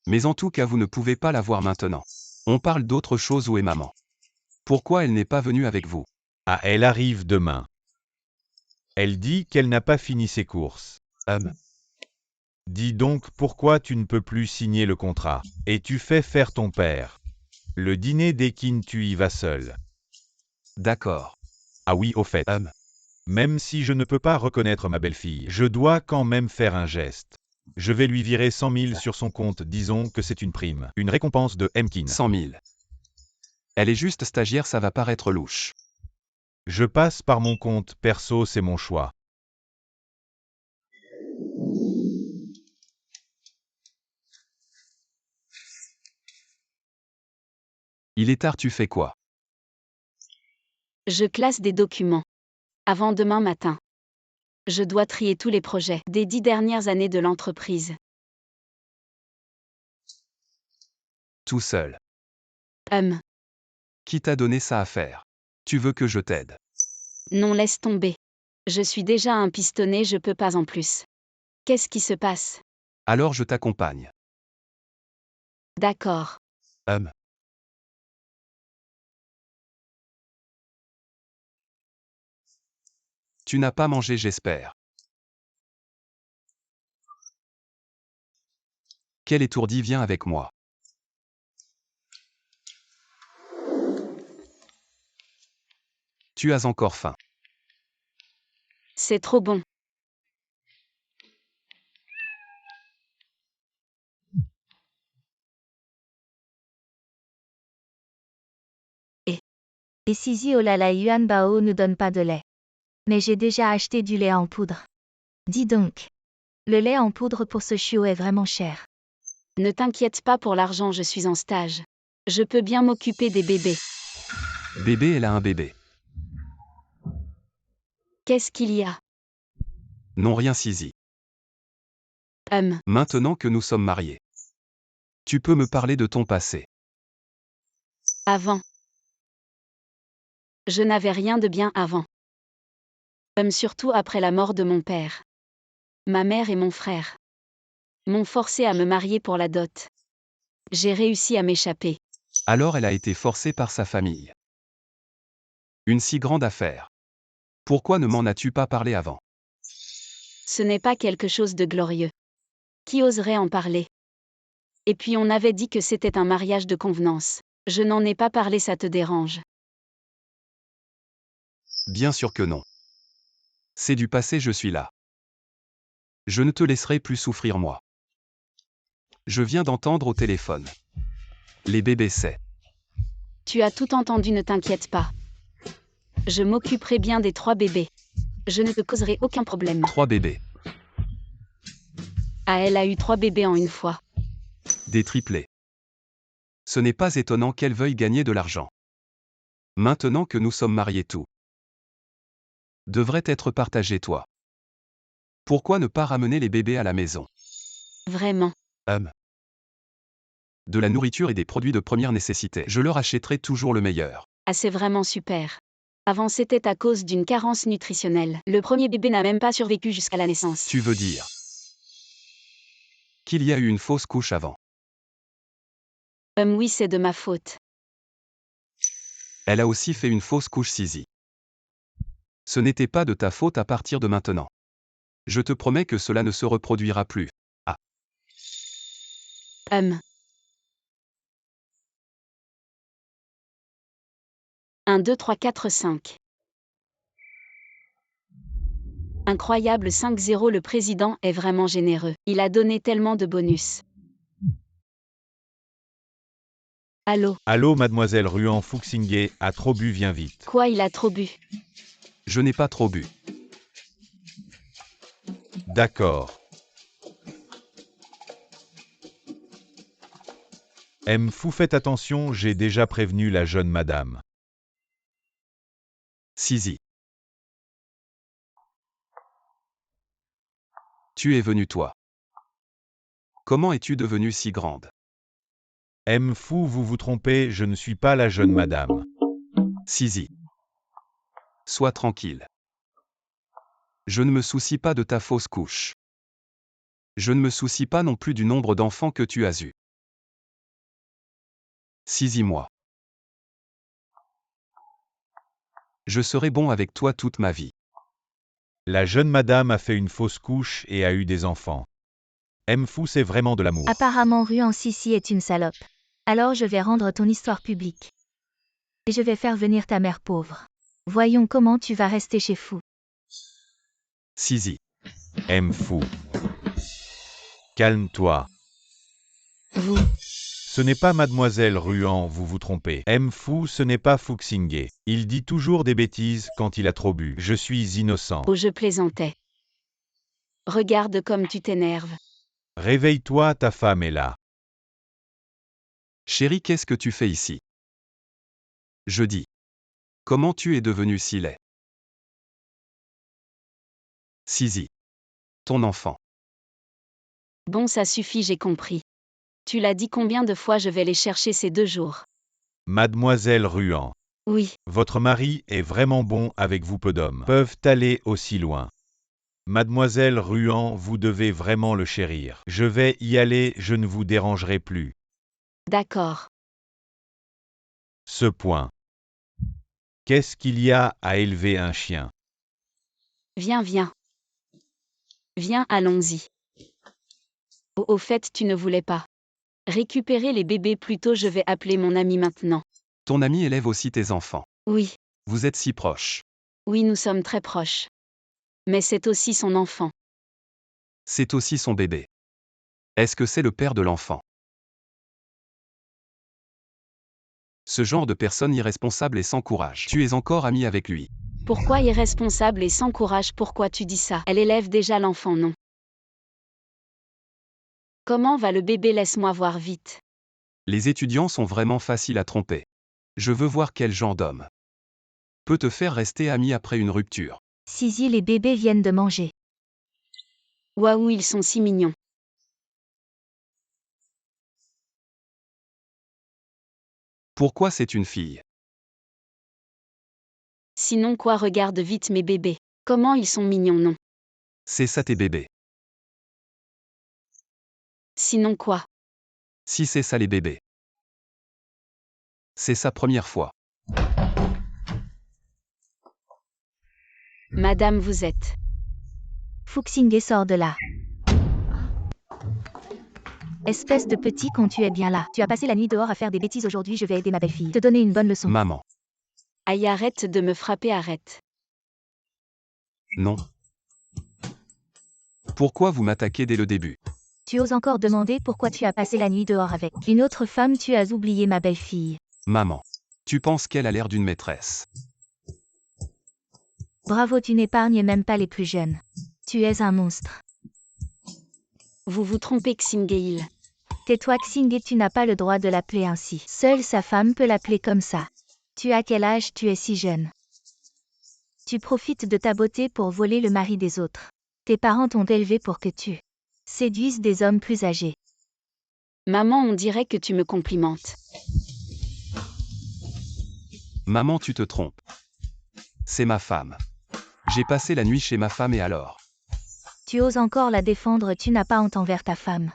Mais en tout cas, vous ne pouvez pas la voir maintenant. On parle d'autre chose. Où est maman? Pourquoi elle n'est pas venue avec vous? Ah, elle arrive demain. Elle dit qu'elle n'a pas fini ses courses. Dis donc, pourquoi tu ne peux plus signer le contrat? Et tu fais faire ton père. Le dîner d'Ekin, tu y vas seul. D'accord. Ah oui, au fait. Même si je ne peux pas reconnaître ma belle-fille, je dois quand même faire un geste. Je vais lui virer 100 000 sur son compte, disons que c'est une prime. Une récompense de Emkin. 100 000. Elle est juste stagiaire, ça va paraître louche. Je passe par mon compte perso, c'est mon choix. Il est tard, tu fais quoi? Je classe des documents. Avant demain matin. Je dois trier tous les projets des 10 dernières années de l'entreprise. Tout seul. Hum, Qui t'a donné ça à faire? Tu veux que je t'aide? non, laisse tomber. Je suis déjà un pistonné, je peux pas en plus. Qu'est-ce qui se passe? Alors je t'accompagne. D'accord. Hum. Tu n'as pas mangé, j'espère. Quel étourdi, viens avec moi. Tu as encore faim. C'est trop bon. Et Sisi, oh là là, Yuan Bao ne donne pas de lait. Mais j'ai déjà acheté du lait en poudre. Dis donc. Le lait en poudre pour ce chiot est vraiment cher. Ne t'inquiète pas pour l'argent, je suis en stage. Je peux bien m'occuper des bébés. Bébé, elle a un bébé. Qu'est-ce qu'il y a? Non, rien, Sisi. Maintenant que nous sommes mariés. Tu peux me parler de ton passé. Avant. Je n'avais rien de bien avant. Surtout après la mort de mon père. Ma mère et mon frère m'ont forcé à me marier pour la dot. J'ai réussi à m'échapper. Alors elle a été forcée par sa famille. Une si grande affaire. Pourquoi ne m'en as-tu pas parlé avant? Ce n'est pas quelque chose de glorieux. Qui oserait en parler? Et puis on avait dit que c'était un mariage de convenance. Je n'en ai pas parlé, ça te dérange? Bien sûr que non. C'est du passé, je suis là. Je ne te laisserai plus souffrir, moi. Je viens d'entendre au téléphone. Les bébés, c'est. Tu as tout entendu, ne t'inquiète pas. Je m'occuperai bien des 3 bébés. Je ne te causerai aucun problème. 3 bébés. Ah, elle a eu 3 bébés en une fois. Des triplés. Ce n'est pas étonnant qu'elle veuille gagner de l'argent. Maintenant que nous sommes mariés, tout devrait être partagé, toi. Pourquoi ne pas ramener les bébés à la maison? Vraiment. De la nourriture et des produits de première nécessité. Je leur achèterai toujours le meilleur. Ah, c'est vraiment super. Avant, c'était à cause d'une carence nutritionnelle. Le premier bébé n'a même pas survécu jusqu'à la naissance. Tu veux dire qu'il y a eu une fausse couche avant? Oui, c'est de ma faute. Elle a aussi fait une fausse couche, Sisi. Ce n'était pas de ta faute à partir de maintenant. Je te promets que cela ne se reproduira plus. 1, 2, 3, 4, 5. Incroyable 5-0, le président est vraiment généreux. Il a donné tellement de bonus. Allô? Allô, mademoiselle Ruan Fuxingé, a trop bu, viens vite. Quoi, il a trop bu? Je n'ai pas trop bu. D'accord. Fou, faites attention, j'ai déjà prévenu la jeune madame. Sisi. Tu es venue, toi. Comment es-tu devenue si grande? Fou, vous vous trompez, je ne suis pas la jeune madame. Sisi. Sois tranquille. Je ne me soucie pas de ta fausse couche. Je ne me soucie pas non plus du nombre d'enfants que tu as eus. Sisi, moi. Je serai bon avec toi toute ma vie. La jeune madame a fait une fausse couche et a eu des enfants. Fou, c'est vraiment de l'amour. Apparemment Ruan Sisi est une salope. Alors je vais rendre ton histoire publique. Et je vais faire venir ta mère pauvre. Voyons comment tu vas rester chez Fou. Sisi. Fou. Calme-toi. Vous. Ce n'est pas mademoiselle Ruan, vous vous trompez. Fou, ce n'est pas Fuxingé. Il dit toujours des bêtises quand il a trop bu. Je suis innocent. Oh, je plaisantais. Regarde comme tu t'énerves. Réveille-toi, ta femme est là. Chérie, qu'est-ce que tu fais ici? Je dis. Comment tu es devenu si laid? Sisi. Ton enfant. Bon, ça suffit, j'ai compris. Tu l'as dit combien de fois je vais les chercher ces 2 jours? Mademoiselle Ruan, Oui, votre mari est vraiment bon avec vous, peu d'hommes peuvent aller aussi loin. Mademoiselle Ruan, vous devez vraiment le chérir. Je vais y aller, je ne vous dérangerai plus. d'accord. Ce point. Qu'est-ce qu'il y a à élever un chien? Viens, viens. Viens, allons-y. Au fait, tu ne voulais pas récupérer les bébés plus tôt, je vais appeler mon ami maintenant. Ton ami élève aussi tes enfants. Oui, Vous êtes si proches. oui, nous sommes très proches. Mais c'est aussi son enfant. C'est aussi son bébé. Est-ce que c'est le père de l'enfant? Ce genre de personne irresponsable et sans courage. Tu es encore ami avec lui. Pourquoi irresponsable et sans courage? Pourquoi tu dis ça? Elle élève déjà l'enfant, non? Comment va le bébé? Laisse-moi voir vite. Les étudiants sont vraiment faciles à tromper. Je veux voir quel genre d'homme peut te faire rester ami après une rupture. Sisi, les bébés viennent de manger. Waouh, ils sont si mignons. Pourquoi c'est une fille? Sinon quoi? Regarde vite mes bébés. Comment ils sont mignons, non? C'est ça tes bébés. Sinon quoi? Si c'est ça les bébés. C'est sa première fois. Madame, vous êtes. Fuxingé sort de là. Espèce de petit con, tu es bien là. Tu as passé la nuit dehors à faire des bêtises aujourd'hui, je vais aider ma belle-fille. Te donner une bonne leçon. Maman. Aïe, arrête de me frapper, arrête. Non. Pourquoi vous m'attaquez dès le début? Tu oses encore demander pourquoi tu as passé la nuit dehors avec une autre femme, tu as oublié ma belle-fille. Maman. Tu penses qu'elle a l'air d'une maîtresse? Bravo, tu n'épargnes même pas les plus jeunes. Tu es un monstre. Vous vous trompez, Xingeil. Tais-toi, Xingé, tu n'as pas le droit de l'appeler ainsi. Seule sa femme peut l'appeler comme ça. Tu as quel âge? Tu es si jeune. Tu profites de ta beauté pour voler le mari des autres. Tes parents t'ont élevé pour que tu séduises des hommes plus âgés. Maman, on dirait que tu me complimentes. Maman, tu te trompes. C'est ma femme. J'ai passé la nuit chez ma femme et alors? Tu oses encore la défendre, tu n'as pas honte envers ta femme.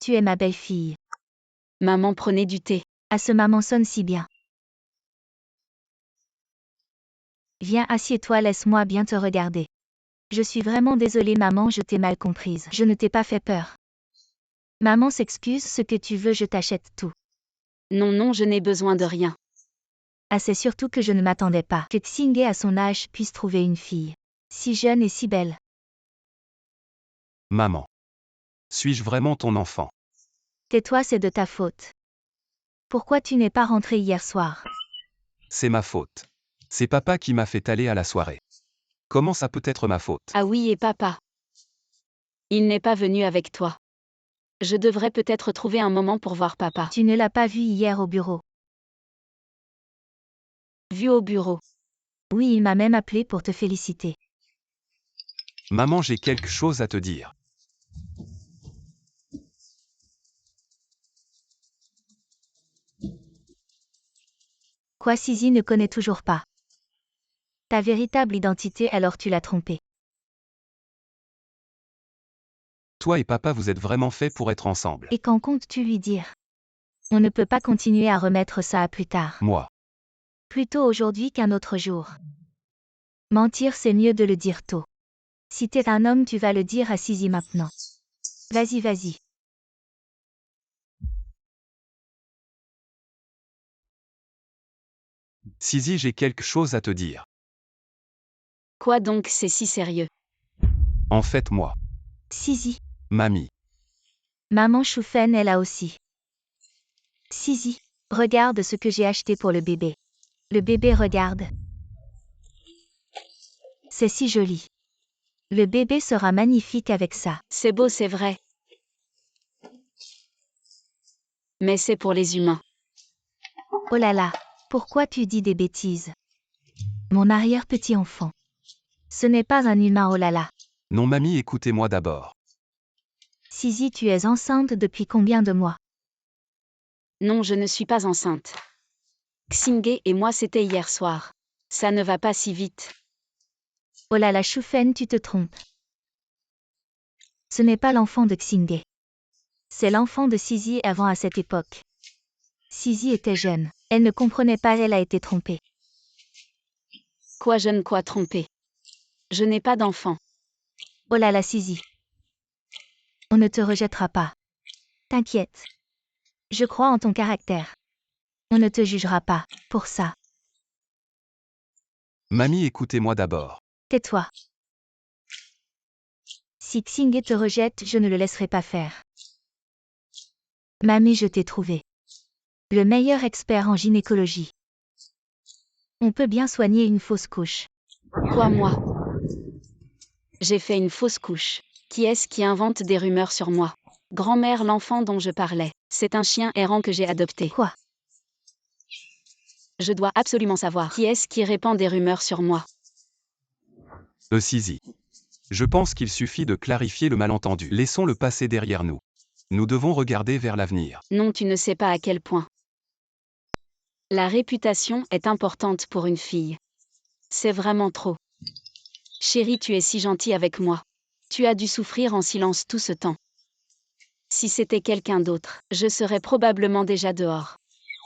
Tu es ma belle-fille. Maman, prenez du thé. Ah, ce maman sonne si bien. Viens, assieds-toi, laisse-moi bien te regarder. Je suis vraiment désolée maman, je t'ai mal comprise. Je ne t'ai pas fait peur. Maman s'excuse, ce que tu veux, je t'achète tout. Non, non, je n'ai besoin de rien. Ah, c'est surtout que je ne m'attendais pas que Xingé à son âge puisse trouver une fille si jeune et si belle. Maman. Suis-je vraiment ton enfant? Tais-toi, c'est de ta faute. Pourquoi tu n'es pas rentré hier soir? C'est ma faute. C'est papa qui m'a fait aller à la soirée. Comment ça peut être ma faute? Ah oui, et papa. Il n'est pas venu avec toi. Je devrais peut-être trouver un moment pour voir papa. Tu ne l'as pas vu hier au bureau. Vu au bureau. Oui, il m'a même appelé pour te féliciter. Maman, j'ai quelque chose à te dire. Quoi, Sisi ne connaît toujours pas ta véritable identité, alors tu l'as trompé. Toi et papa, vous êtes vraiment faits pour être ensemble. Et qu'en comptes-tu lui dire? On ne peut pas continuer à remettre ça à plus tard. Moi. Plutôt aujourd'hui qu'un autre jour. Mentir, c'est mieux de le dire tôt. Si t'es un homme, tu vas le dire à Sisi maintenant. Vas-y, vas-y. Sisi, j'ai quelque chose à te dire. Quoi donc, c'est si sérieux? En fait, moi. Sisi. Mamie. Maman Choufen est là aussi. Sisi. Regarde ce que j'ai acheté pour le bébé. Le bébé regarde. C'est si joli. Le bébé sera magnifique avec ça. C'est beau, c'est vrai. Mais c'est pour les humains. Oh là là, pourquoi tu dis des bêtises? Mon arrière-petit enfant. Ce n'est pas un humain, oh là là. Non, mamie, écoutez-moi d'abord. Sisi, tu es enceinte depuis combien de mois? Non, je ne suis pas enceinte. Xingé et moi c'était hier soir. Ça ne va pas si vite. Oh là là, Shufen, tu te trompes. Ce n'est pas l'enfant de Xingé. C'est l'enfant de Sisi avant à cette époque. Sisi était jeune. Elle ne comprenait pas, elle a été trompée. Quoi jeune, quoi trompé? Je n'ai pas d'enfant. Oh là là, Sisi. On ne te rejettera pas. T'inquiète. Je crois en ton caractère. On ne te jugera pas, pour ça. Mamie, écoutez-moi d'abord. Tais-toi. Si Xingé te rejette, je ne le laisserai pas faire. Mamie, je t'ai trouvé. Le meilleur expert en gynécologie. On peut bien soigner une fausse couche. Quoi, moi? J'ai fait une fausse couche. Qui est-ce qui invente des rumeurs sur moi? Grand-mère, l'enfant dont je parlais. C'est un chien errant que j'ai adopté. Quoi? Je dois absolument savoir. Qui est-ce qui répand des rumeurs sur moi? Sisi. Je pense qu'il suffit de clarifier le malentendu. Laissons le passé derrière nous. Nous devons regarder vers l'avenir. Non, tu ne sais pas à quel point. La réputation est importante pour une fille. C'est vraiment trop. Chérie, tu es si gentille avec moi. Tu as dû souffrir en silence tout ce temps. Si c'était quelqu'un d'autre, je serais probablement déjà dehors.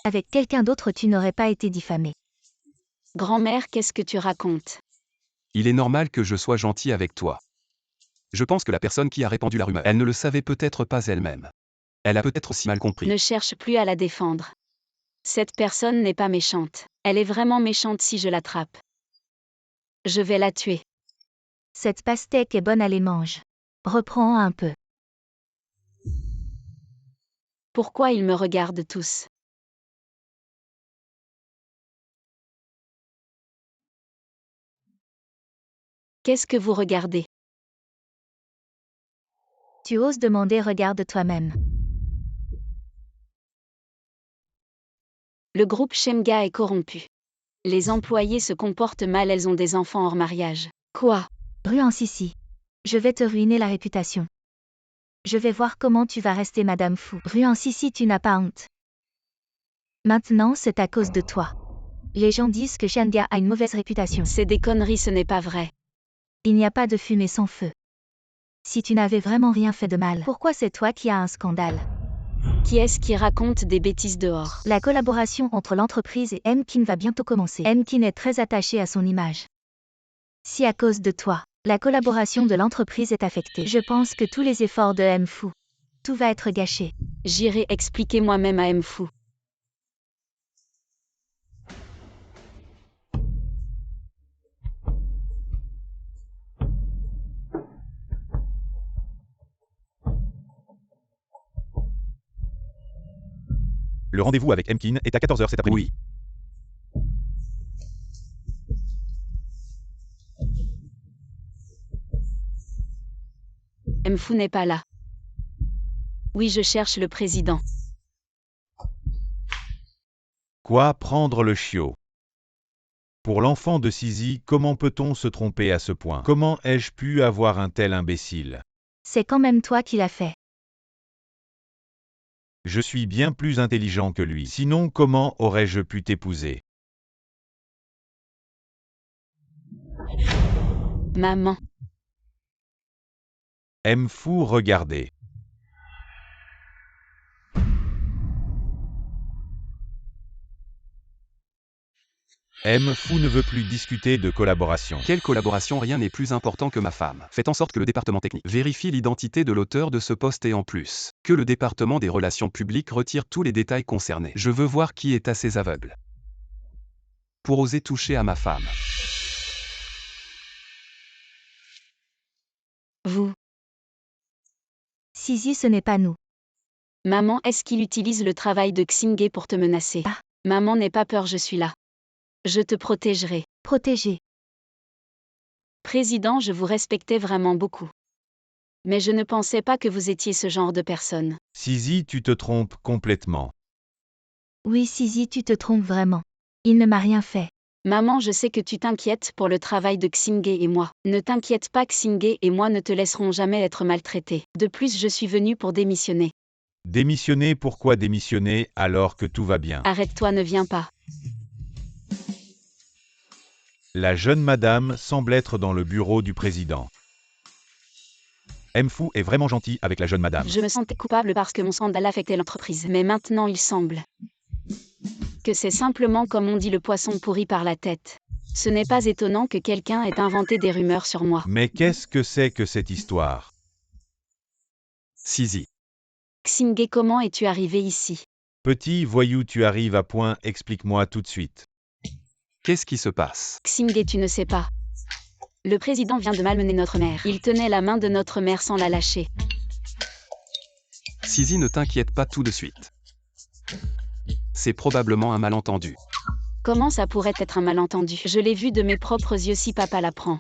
Avec quelqu'un d'autre, tu n'aurais pas été diffamée. Grand-mère, qu'est-ce que tu racontes? Il est normal que je sois gentil avec toi. Je pense que la personne qui a répandu la rumeur, elle ne le savait peut-être pas elle-même. Elle a peut-être aussi mal compris. Ne cherche plus à la défendre. Cette personne n'est pas méchante. Elle est vraiment méchante si je l'attrape. Je vais la tuer. Cette pastèque est bonne, à les mange. Reprends un peu. Pourquoi ils me regardent tous? Qu'est-ce que vous regardez? Tu oses demander, regarde toi-même. Le groupe Shemga est corrompu. Les employés se comportent mal, elles ont des enfants hors mariage. Quoi? Ruan Sisi. Je vais te ruiner la réputation. Je vais voir comment tu vas rester Madame Fou. Ruan Sisi, tu n'as pas honte. Maintenant, c'est à cause de toi. Les gens disent que Shendia a une mauvaise réputation. C'est des conneries, ce n'est pas vrai. Il n'y a pas de fumée sans feu. Si tu n'avais vraiment rien fait de mal, pourquoi c'est toi qui as un scandale? Qui est-ce qui raconte des bêtises dehors? La collaboration entre l'entreprise et Mkin va bientôt commencer. Mkin est très attaché à son image. Si à cause de toi, la collaboration de l'entreprise est affectée, je pense que tous les efforts de Mfu, tout va être gâché. J'irai expliquer moi-même à Mfu. Le rendez-vous avec Mkin est à 14h cet après-midi. Oui. Mfu n'est pas là. Oui, je cherche le président. Quoi, prendre le chiot? Pour l'enfant de Sisi, comment peut-on se tromper à ce point? Comment ai-je pu avoir un tel imbécile? C'est quand même toi qui l'as fait. Je suis bien plus intelligent que lui. Sinon, comment aurais-je pu t'épouser? Maman. Mfu, regardez. Mfu ne veut plus discuter de collaboration. Quelle collaboration? Rien n'est plus important que ma femme. Faites en sorte que le département technique vérifie l'identité de l'auteur de ce poste et en plus, que le département des relations publiques retire tous les détails concernés. Je veux voir qui est assez aveugle pour oser toucher à ma femme. Vous. Sisi, ce n'est pas nous. Maman, est-ce qu'il utilise le travail de Xingé pour te menacer? Ah. Maman, n'aie pas peur, je suis là. Je te protégerai. Protégé. Président, je vous respectais vraiment beaucoup. Mais je ne pensais pas que vous étiez ce genre de personne. Sisi, tu te trompes complètement. Oui, Sisi, tu te trompes vraiment. Il ne m'a rien fait. Maman, je sais que tu t'inquiètes pour le travail de Xingge et moi. Ne t'inquiète pas, Xingge et moi ne te laisserons jamais être maltraités. De plus, je suis venue pour démissionner. Démissionner? Pourquoi démissionner alors que tout va bien? Arrête-toi, ne viens pas. La jeune madame semble être dans le bureau du président. Mfu est vraiment gentil avec la jeune madame. Je me sentais coupable parce que mon scandale affectait l'entreprise. Mais maintenant il semble que c'est simplement comme on dit le poisson pourri par la tête. Ce n'est pas étonnant que quelqu'un ait inventé des rumeurs sur moi. Mais qu'est-ce que c'est que cette histoire? Sizi. Xingge, comment es-tu arrivé ici? Petit voyou, tu arrives à point, explique-moi tout de suite. Qu'est-ce qui se passe? Xingge, tu ne sais pas. Le président vient de malmener notre mère. Il tenait la main de notre mère sans la lâcher. Sizi, ne t'inquiète pas tout de suite. C'est probablement un malentendu. Comment ça pourrait être un malentendu? Je l'ai vu de mes propres yeux si papa l'apprend.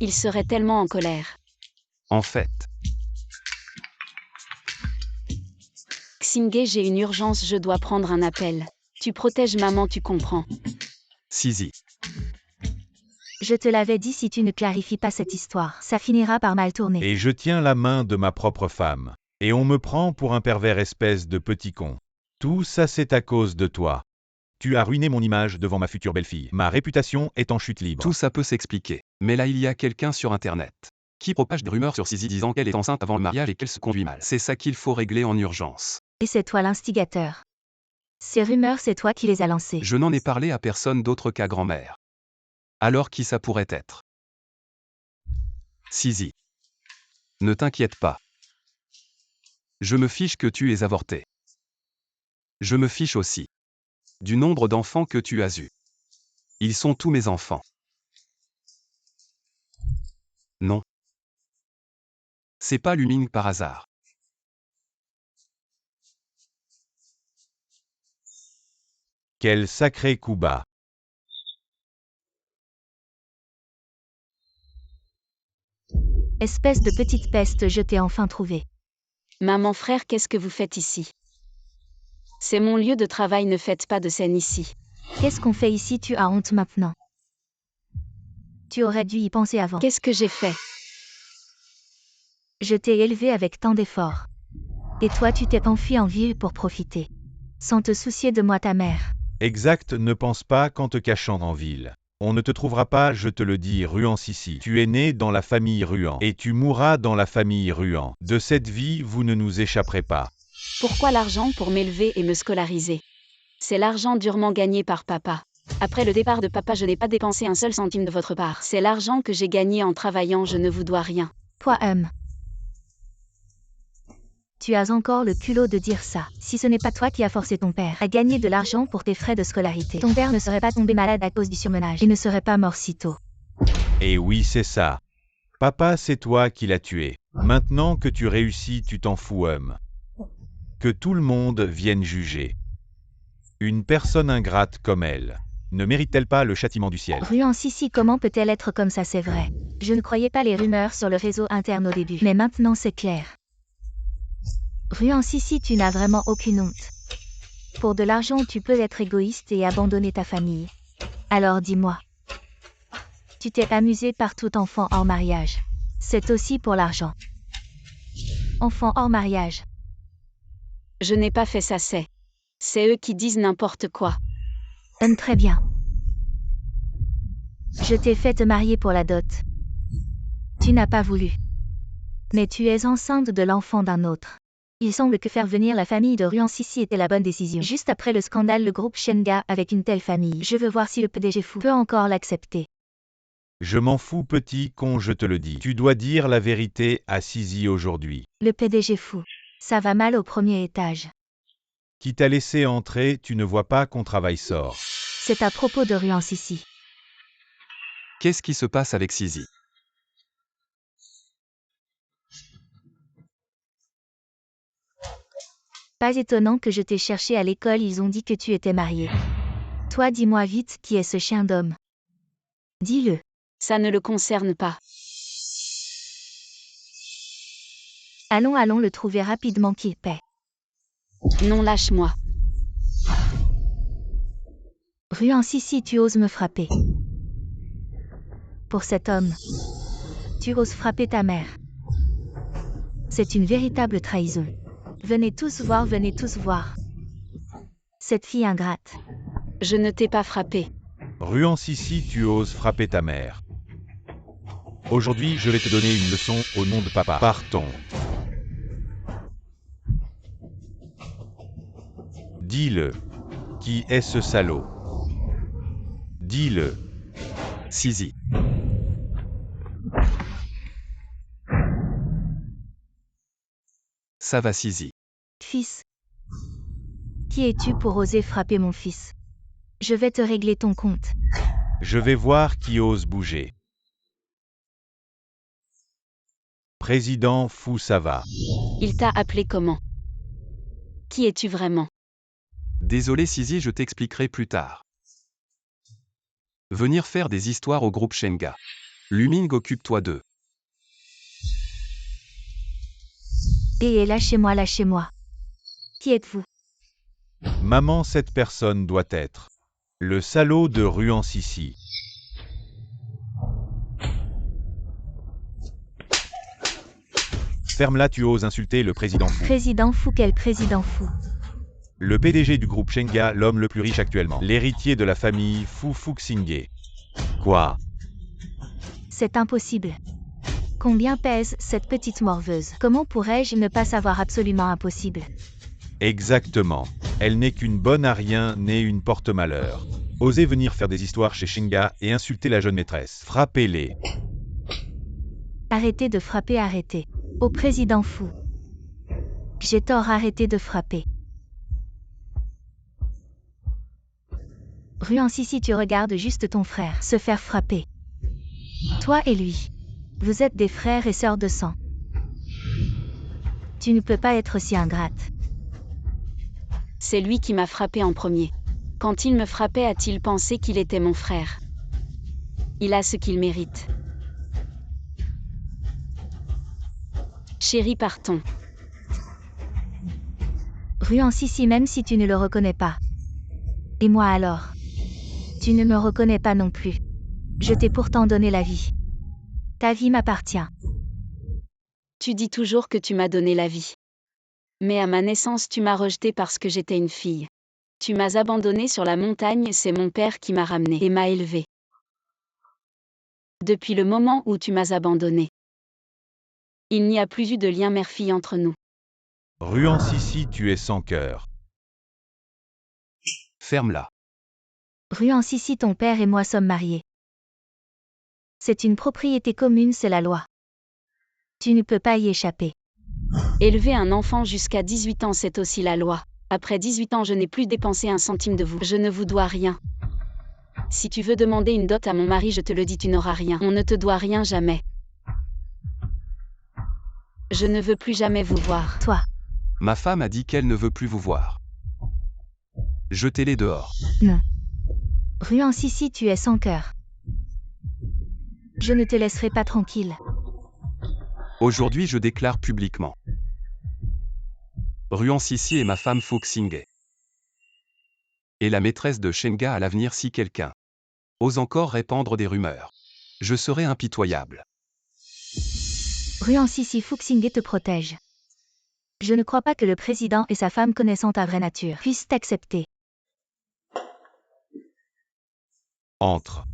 Il serait tellement en colère. En fait, Xingge, j'ai une urgence, je dois prendre un appel. Tu protèges maman, tu comprends. Sizi. Je te l'avais dit, si tu ne clarifies pas cette histoire, ça finira par mal tourner. Et je tiens la main de ma propre femme. Et on me prend pour un pervers, espèce de petit con. Tout ça c'est à cause de toi. Tu as ruiné mon image devant ma future belle-fille. Ma réputation est en chute libre. Tout ça peut s'expliquer. Mais là il y a quelqu'un sur internet qui propage des rumeurs sur Sizi disant qu'elle est enceinte avant le mariage et qu'elle se conduit mal. C'est ça qu'il faut régler en urgence. Et c'est toi l'instigateur. Ces rumeurs, c'est toi qui les as lancées. Je n'en ai parlé à personne d'autre qu'à grand-mère. Alors qui ça pourrait être? Sizi. Ne t'inquiète pas. Je me fiche que tu aies avorté. Je me fiche aussi du nombre d'enfants que tu as eus. Ils sont tous mes enfants. Non. C'est pas Luming par hasard. Quel sacré coup bas. Espèce de petite peste, je t'ai enfin trouvé. Maman, frère, qu'est-ce que vous faites ici? C'est mon lieu de travail, ne faites pas de scène ici. Qu'est-ce qu'on fait ici? Tu as honte maintenant. Tu aurais dû y penser avant. Qu'est-ce que j'ai fait? Je t'ai élevé avec tant d'efforts. Et toi, tu t'es enfui en ville pour profiter. Sans te soucier de moi, ta mère. Exact, ne pense pas qu'en te cachant en ville. On ne te trouvera pas, je te le dis, Ruan Sissi. Tu es né dans la famille Ruan. Et tu mourras dans la famille Ruan. De cette vie, vous ne nous échapperez pas. Pourquoi l'argent pour m'élever et me scolariser? C'est l'argent durement gagné par papa. Après le départ de papa, je n'ai pas dépensé un seul centime de votre part. C'est l'argent que j'ai gagné en travaillant, je ne vous dois rien. Toi, tu as encore le culot de dire ça. Si ce n'est pas toi qui as forcé ton père à gagner de l'argent pour tes frais de scolarité, ton père ne serait pas tombé malade à cause du surmenage et ne serait pas mort si tôt. Et oui, c'est ça. Papa, c'est toi qui l'as tué. Maintenant que tu réussis, tu t'en fous, Que tout le monde vienne juger. Une personne ingrate comme elle. Ne mérite-t-elle pas le châtiment du ciel? Ruan Sissi, comment peut-elle être comme ça? C'est vrai. Je ne croyais pas les rumeurs sur le réseau interne au début. Mais maintenant c'est clair. Ruan Sissi, tu n'as vraiment aucune honte. Pour de l'argent, tu peux être égoïste et abandonner ta famille. Alors dis-moi. Tu t'es amusé par tout enfant hors mariage. C'est aussi pour l'argent. Enfant hors mariage. Je n'ai pas fait ça, c'est eux qui disent n'importe quoi. Très bien. Je t'ai fait te marier pour la dot. Tu n'as pas voulu. Mais tu es enceinte de l'enfant d'un autre. Il semble que faire venir la famille de Ruan Sissi était la bonne décision. Juste après le scandale, le groupe Shenga avec une telle famille. Je veux voir si le PDG fou peut encore l'accepter. Je m'en fous, petit con, je te le dis. Tu dois dire la vérité à Sizi aujourd'hui. Le PDG fou. Ça va mal au premier étage. Qui t'a laissé entrer, tu ne vois pas qu'on travaille sort. C'est à propos de Ruan Sissi. Qu'est-ce qui se passe avec Sizi? Pas étonnant que je t'ai cherché à l'école, ils ont dit que tu étais marié. Toi, dis-moi vite, qui est ce chien d'homme? Dis-le. Ça ne le concerne pas. Allons le trouver rapidement, qu'il paie. Non, lâche-moi. Ruan Sissi, tu oses me frapper. Pour cet homme, tu oses frapper ta mère. C'est une véritable trahison. Venez tous voir, venez tous voir. Cette fille ingrate. Je ne t'ai pas frappé. Ruan Sissi, tu oses frapper ta mère. Aujourd'hui, je vais te donner une leçon au nom de papa. Partons. Dis-le. Qui est ce salaud? Dis-le. Sisi. Ça va Sisi. Fils. Qui es-tu pour oser frapper mon fils? Je vais te régler ton compte. Je vais voir qui ose bouger. Président Fou, ça va. Il t'a appelé comment? Qui es-tu vraiment? Désolé Sisi, je t'expliquerai plus tard. Venir faire des histoires au groupe Shenga. Luming, occupe-toi d'eux. Lâchez-moi, lâchez-moi. Qui êtes-vous? Maman, cette personne doit être le salaud de Ruan Sissi. Ferme-la, tu oses insulter le président Fou. Président Fou, quel président Fou? Le PDG du groupe Shenga, l'homme le plus riche actuellement. L'héritier de la famille Fou Fuxingye. Quoi? C'est impossible. Combien pèse cette petite morveuse? Comment pourrais-je ne pas savoir absolument impossible? Exactement. Elle n'est qu'une bonne à rien, née une porte-malheur. Osez venir faire des histoires chez Shenga et insulter la jeune maîtresse. Frappez-les. Arrêtez de frapper, arrêtez. Au président Fou. J'ai tort, arrêtez de frapper. Ruan Sissi, tu regardes juste ton frère se faire frapper. Toi et lui. Vous êtes des frères et sœurs de sang. Tu ne peux pas être si ingrate. C'est lui qui m'a frappé en premier. Quand il me frappait, a-t-il pensé qu'il était mon frère? Il a ce qu'il mérite. Chérie, partons. Ruan Sissi, même si tu ne le reconnais pas. Et moi alors? Tu ne me reconnais pas non plus. Je t'ai pourtant donné la vie. Ta vie m'appartient. Tu dis toujours que tu m'as donné la vie. Mais à ma naissance, tu m'as rejetée parce que j'étais une fille. Tu m'as abandonnée sur la montagne, c'est mon père qui m'a ramenée et m'a élevée. Depuis le moment où tu m'as abandonnée, il n'y a plus eu de lien mère-fille entre nous. Ruan Sissi, tu es sans cœur. Ferme-la. Ruan Sissi, ton père et moi sommes mariés. C'est une propriété commune, c'est la loi. Tu ne peux pas y échapper. Élever un enfant jusqu'à 18 ans, c'est aussi la loi. Après 18 ans, je n'ai plus dépensé un centime de vous. Je ne vous dois rien. Si tu veux demander une dot à mon mari, je te le dis, tu n'auras rien. On ne te doit rien jamais. Je ne veux plus jamais vous voir. Toi. Ma femme a dit qu'elle ne veut plus vous voir. Jetez-les dehors. Non. Ruan Sissi, tu es sans cœur. Je ne te laisserai pas tranquille. Aujourd'hui, je déclare publiquement. Ruan Sissi est ma femme Fuxingye. Et la maîtresse de Shenga à l'avenir si quelqu'un ose encore répandre des rumeurs. Je serai impitoyable. Ruan Sissi, Fuxingye te protège. Je ne crois pas que le président et sa femme connaissant ta vraie nature puissent t'accepter. Entre.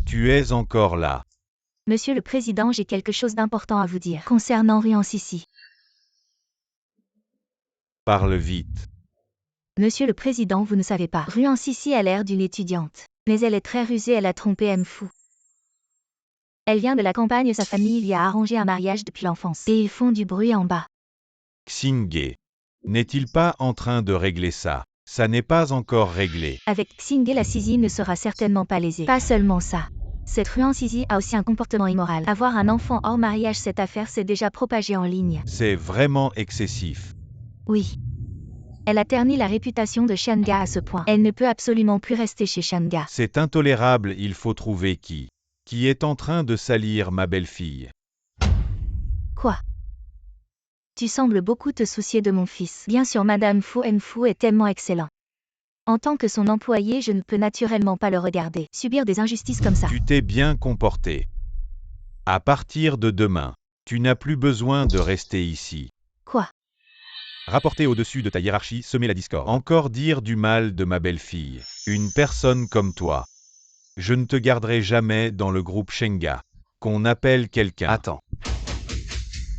Tu es encore là. Monsieur le Président, j'ai quelque chose d'important à vous dire concernant Ruan Sissi. Parle vite. Monsieur le Président, vous ne savez pas. Ruan Sissi a l'air d'une étudiante. Mais elle est très rusée, elle a trompé M. Fou. Elle vient de la campagne, sa famille lui a arrangé un mariage depuis l'enfance. Et ils font du bruit en bas. Xingye. N'est-il pas en train de régler ça? Ça n'est pas encore réglé. Avec Xingye, la Sisi ne sera certainement pas lésée. Pas seulement ça. Cette Ruan Sissi a aussi un comportement immoral. Avoir un enfant hors mariage, cette affaire s'est déjà propagée en ligne. C'est vraiment excessif. Oui. Elle a terni la réputation de Shenga à ce point. Elle ne peut absolument plus rester chez Shenga. C'est intolérable, il faut trouver qui est en train de salir ma belle-fille. Quoi? Tu sembles beaucoup te soucier de mon fils. Bien sûr, Madame Fu Enfu est tellement excellent. En tant que son employé, je ne peux naturellement pas le regarder subir des injustices comme ça. Tu t'es bien comporté. À partir de demain, tu n'as plus besoin de rester ici. Quoi? Rapporter au-dessus de ta hiérarchie, semer la discorde. Encore dire du mal de ma belle-fille. Une personne comme toi. Je ne te garderai jamais dans le groupe Shenga. Qu'on appelle quelqu'un. Attends.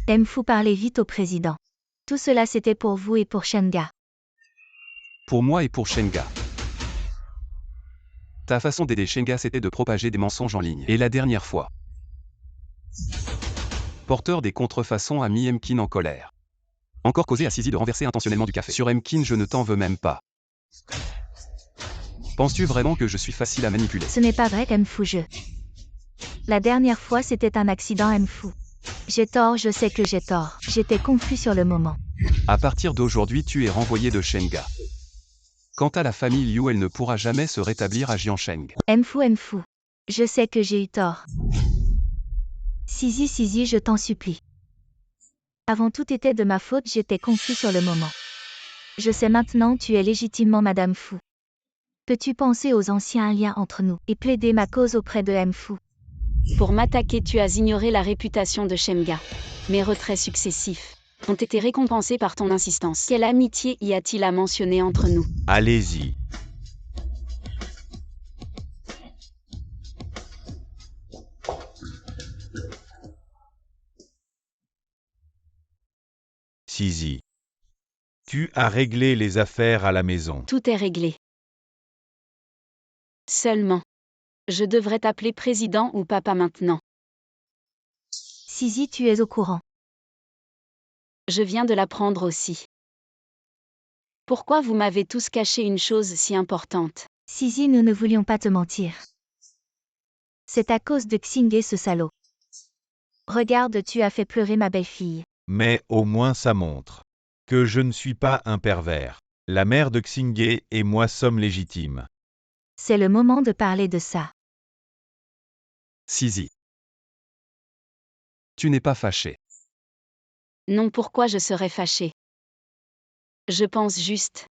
Enfu, parlez vite au président. Tout cela c'était pour vous et pour Shenga. Pour moi et pour Shenga. Ta façon d'aider Shenga, c'était de propager des mensonges en ligne. Et la dernière fois, porteur des contrefaçons a mis Emkin en colère. Encore causé à Sisi de renverser intentionnellement du café. Sur Emkin, je ne t'en veux même pas. Penses-tu vraiment que je suis facile à manipuler? Ce n'est pas vrai, Enfu. La dernière fois c'était un accident, Enfu. J'ai tort, je sais que j'ai tort. J'étais confus sur le moment. À partir d'aujourd'hui, tu es renvoyé de Shenga. Quant à la famille Liu, elle ne pourra jamais se rétablir à Jiansheng. Enfu. Je sais que j'ai eu tort. Sisi, je t'en supplie. Avant tout était de ma faute, j'étais confus sur le moment. Je sais maintenant, tu es légitimement Madame Fu. Peux-tu penser aux anciens liens entre nous et plaider ma cause auprès de Enfu? Pour m'attaquer, tu as ignoré la réputation de Shenga. Mes retraits successifs ont été récompensés par ton insistance. Quelle amitié y a-t-il à mentionner entre nous? Allez-y. Sisi. Tu as réglé les affaires à la maison. Tout est réglé. Seulement, je devrais t'appeler président ou papa maintenant. Sisi, tu es au courant. Je viens de l'apprendre aussi. Pourquoi vous m'avez tous caché une chose si importante? Sisi, nous ne voulions pas te mentir. C'est à cause de Xinghe, ce salaud. Regarde, tu as fait pleurer ma belle-fille. Mais au moins ça montre que je ne suis pas un pervers. La mère de Xinghe et moi sommes légitimes. C'est le moment de parler de ça. Sisi. Tu n'es pas fâché. Non, pourquoi je serais fâchée? Je pense juste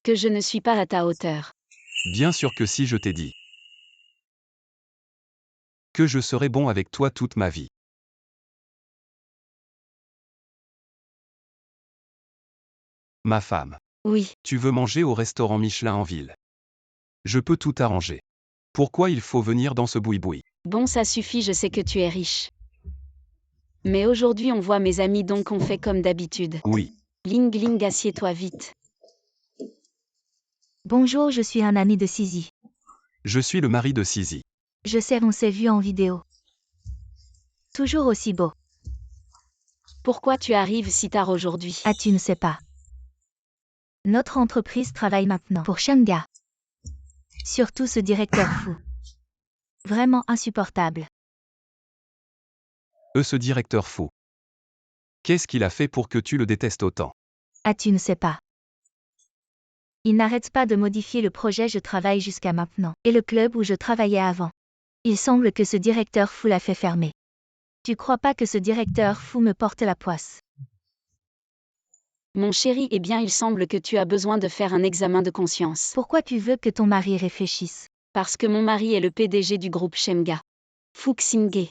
que je ne suis pas à ta hauteur. Bien sûr que si je t'ai dit que je serai bon avec toi toute ma vie. Ma femme. Oui, Tu veux manger au restaurant Michelin en ville. Je peux tout arranger. Pourquoi il faut venir dans ce boui-boui? bon, ça suffit, je sais que tu es riche. Mais aujourd'hui on voit mes amis, donc on fait comme d'habitude. Oui. Ling, assieds-toi vite. Bonjour, je suis un ami de Sisi. Je suis le mari de Sisi. Je sais, on s'est vu en vidéo. Toujours aussi beau. Pourquoi tu arrives si tard aujourd'hui? Ah, tu ne sais pas. Notre entreprise travaille maintenant pour Shenga. Surtout ce directeur fou. Vraiment insupportable. Ce directeur fou. Qu'est-ce qu'il a fait pour que tu le détestes autant? Ah, tu ne sais pas. Il n'arrête pas de modifier le projet je travaille jusqu'à maintenant, et le club où je travaillais avant. Il semble que ce directeur fou l'a fait fermer. Tu crois pas que ce directeur fou me porte la poisse? Mon chéri, eh bien il semble que tu as besoin de faire un examen de conscience. Pourquoi tu veux que ton mari réfléchisse? Parce que mon mari est le PDG du groupe Shenga. Fu Xinghe.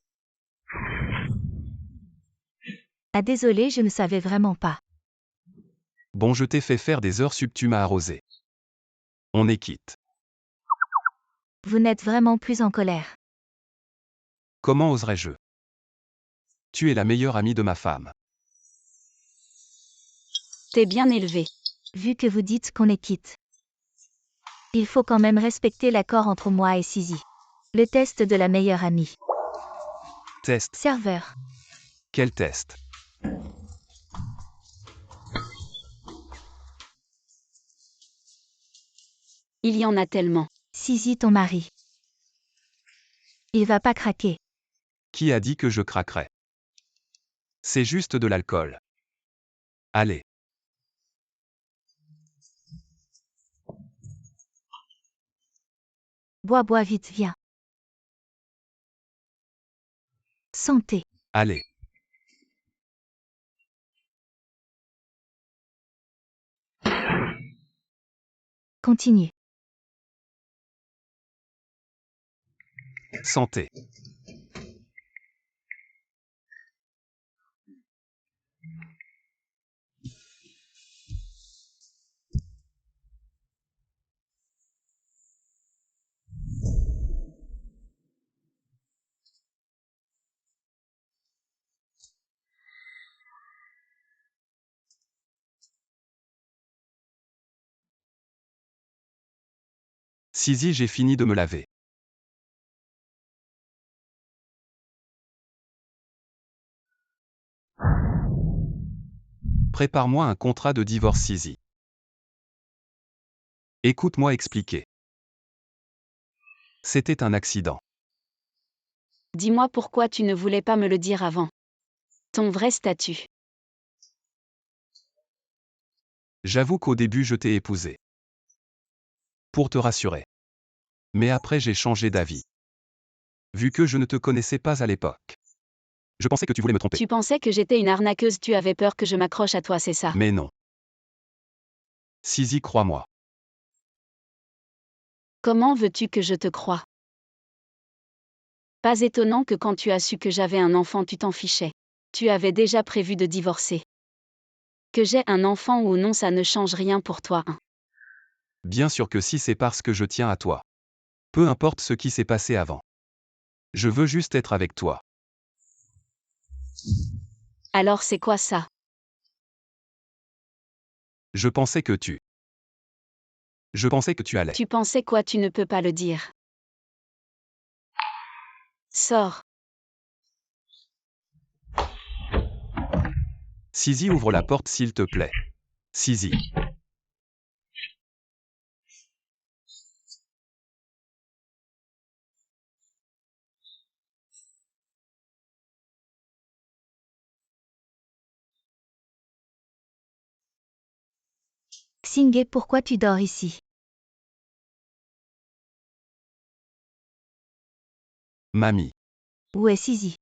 Ah désolé, je ne savais vraiment pas. Bon, je t'ai fait faire des heures sup, tu m'as arrosé. On est quitte. Vous n'êtes vraiment plus en colère. Comment oserais-je? Tu es la meilleure amie de ma femme. T'es bien élevé. Vu que vous dites qu'on est quitte. Il faut quand même respecter l'accord entre moi et Sisi. Le test de la meilleure amie. Test. Serveur. Quel test? Il y en a tellement. Sisi, ton mari. Il va pas craquer. Qui a dit que je craquerais? C'est juste de l'alcool. Allez. Bois vite, viens. Santé. Allez. Continue. Santé. Sisi, j'ai fini de me laver. Prépare-moi un contrat de divorce, Sisi. Écoute-moi expliquer. C'était un accident. Dis-moi pourquoi tu ne voulais pas me le dire avant. Ton vrai statut. J'avoue qu'au début je t'ai épousé. Pour te rassurer. Mais après j'ai changé d'avis. Vu que je ne te connaissais pas à l'époque. Je pensais que tu voulais me tromper. Tu pensais que j'étais une arnaqueuse, tu avais peur que je m'accroche à toi, c'est ça? Mais non. Sisi, crois-moi. Comment veux-tu que je te croie? Pas étonnant que quand tu as su que j'avais un enfant, tu t'en fichais. Tu avais déjà prévu de divorcer. Que j'ai un enfant ou non, ça ne change rien pour toi, hein. Bien sûr que si, c'est parce que je tiens à toi. Peu importe ce qui s'est passé avant. Je veux juste être avec toi. Alors c'est quoi ça? Je pensais que tu allais. Tu pensais quoi? Tu ne peux pas le dire. Sors. Sisi, ouvre la porte s'il te plaît. Sisi. Xingé, pourquoi tu dors ici? Mamie. Où est Sisi?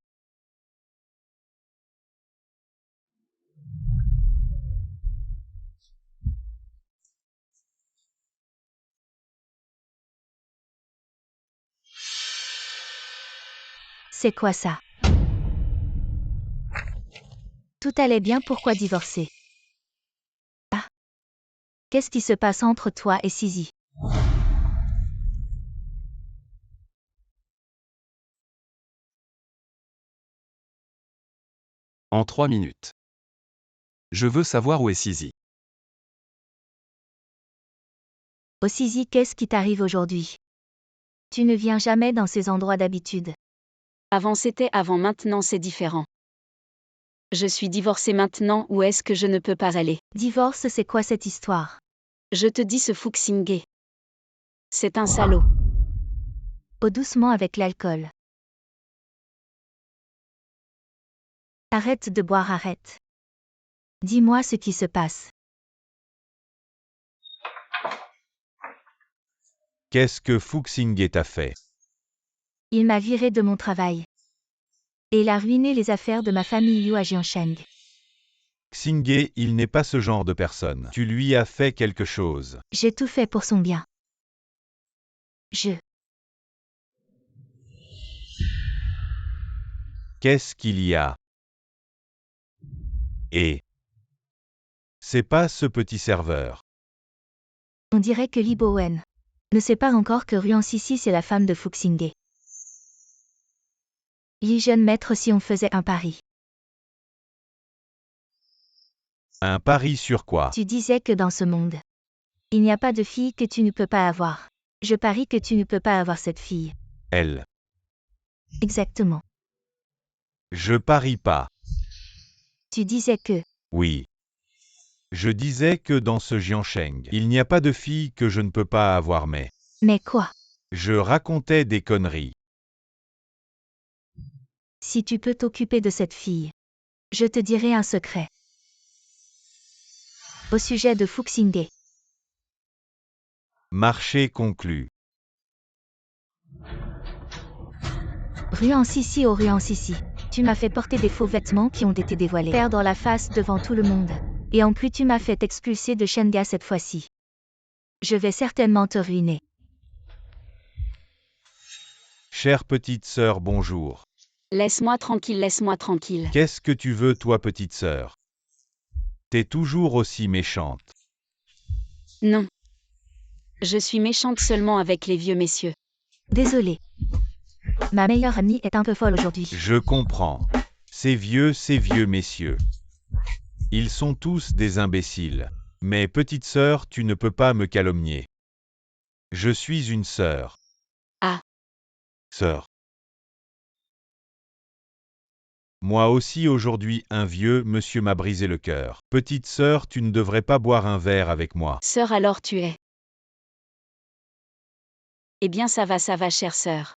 C'est quoi ça? Tout allait bien, pourquoi divorcer? Ah. Qu'est-ce qui se passe entre toi et Sisi? En 3 minutes. Je veux savoir où est Sisi. Oh Sisi, qu'est-ce qui t'arrive aujourd'hui? Tu ne viens jamais dans ces endroits d'habitude. Avant c'était avant, maintenant c'est différent. Je suis divorcée maintenant, où est-ce que je ne peux pas aller? Divorce, c'est quoi cette histoire? Je te dis, ce Fuxingé. C'est un salaud. Oh, doucement avec l'alcool. Arrête de boire, arrête. Dis-moi ce qui se passe. Qu'est-ce que Fuxingé t'a fait? Il m'a viré de mon travail. Et il a ruiné les affaires de ma famille Yu à Jiansheng. Xingé, il n'est pas ce genre de personne. Tu lui as fait quelque chose. J'ai tout fait pour son bien. Qu'est-ce qu'il y a? Et c'est pas ce petit serveur. On dirait que Li Bowen ne sait pas encore que Ruan Sisi c'est la femme de Fuxingé. Li, jeune maître, si on faisait un pari. Un pari sur quoi? Tu disais que dans ce monde, il n'y a pas de fille que tu ne peux pas avoir. Je parie que tu ne peux pas avoir cette fille. Elle. Exactement. Je parie pas. Tu disais que... Oui. Je disais que dans ce Jiansheng, il n'y a pas de fille que je ne peux pas avoir, mais... Mais quoi? Je racontais des conneries. Si tu peux t'occuper de cette fille, je te dirai un secret. Au sujet de Fuxingé. Marché conclu. Ruan Sisi, oh Ruan Sisi. Tu m'as fait porter des faux vêtements qui ont été dévoilés. Perdre la face devant tout le monde. Et en plus tu m'as fait expulser de Shenga cette fois-ci. Je vais certainement te ruiner. Chère petite sœur, bonjour. Laisse-moi tranquille, laisse-moi tranquille. Qu'est-ce que tu veux, toi, petite sœur? T'es toujours aussi méchante. Non. Je suis méchante seulement avec les vieux messieurs. Désolée. Ma meilleure amie est un peu folle aujourd'hui. Je comprends. Ces vieux messieurs. Ils sont tous des imbéciles. Mais petite sœur, tu ne peux pas me calomnier. Je suis une sœur. Ah. Sœur. Moi aussi aujourd'hui, un vieux monsieur m'a brisé le cœur. Petite sœur, tu ne devrais pas boire un verre avec moi. Sœur, alors tu es. Eh bien ça va, chère sœur.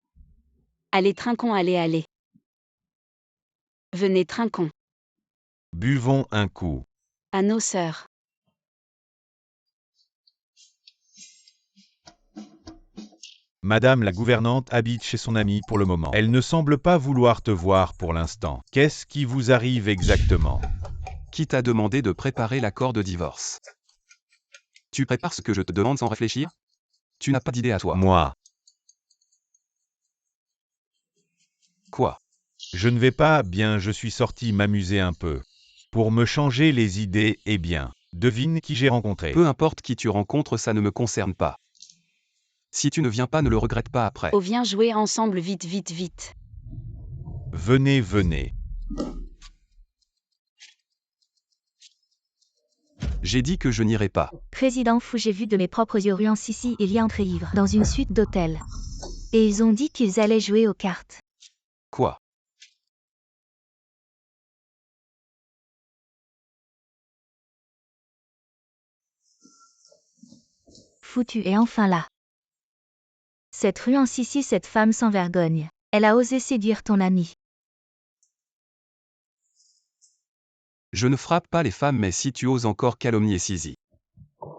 Allez, trinquons, allez. Venez, trinquons. Buvons un coup. À nos sœurs. Madame la gouvernante habite chez son amie pour le moment. Elle ne semble pas vouloir te voir pour l'instant. Qu'est-ce qui vous arrive exactement? Qui t'a demandé de préparer l'accord de divorce? Tu prépares ce que je te demande sans réfléchir? Tu n'as pas d'idée à toi. Moi. Quoi? Je ne vais pas bien, je suis sorti m'amuser un peu. Pour me changer les idées, eh bien, devine qui j'ai rencontré. Peu importe qui tu rencontres, ça ne me concerne pas. Si tu ne viens pas, ne le regrette pas après. Oh, viens jouer ensemble, vite. Venez. J'ai dit que je n'irai pas. Président Fou, j'ai vu de mes propres yeux Ruan Sissi et Lia entrer ivres dans une suite d'hôtels. Et ils ont dit qu'ils allaient jouer aux cartes. Quoi? Fou, tu es enfin là. Cette Ruan Sissi, cette femme sans vergogne. Elle a osé séduire ton ami. Je ne frappe pas les femmes, mais si tu oses encore calomnier Sisi.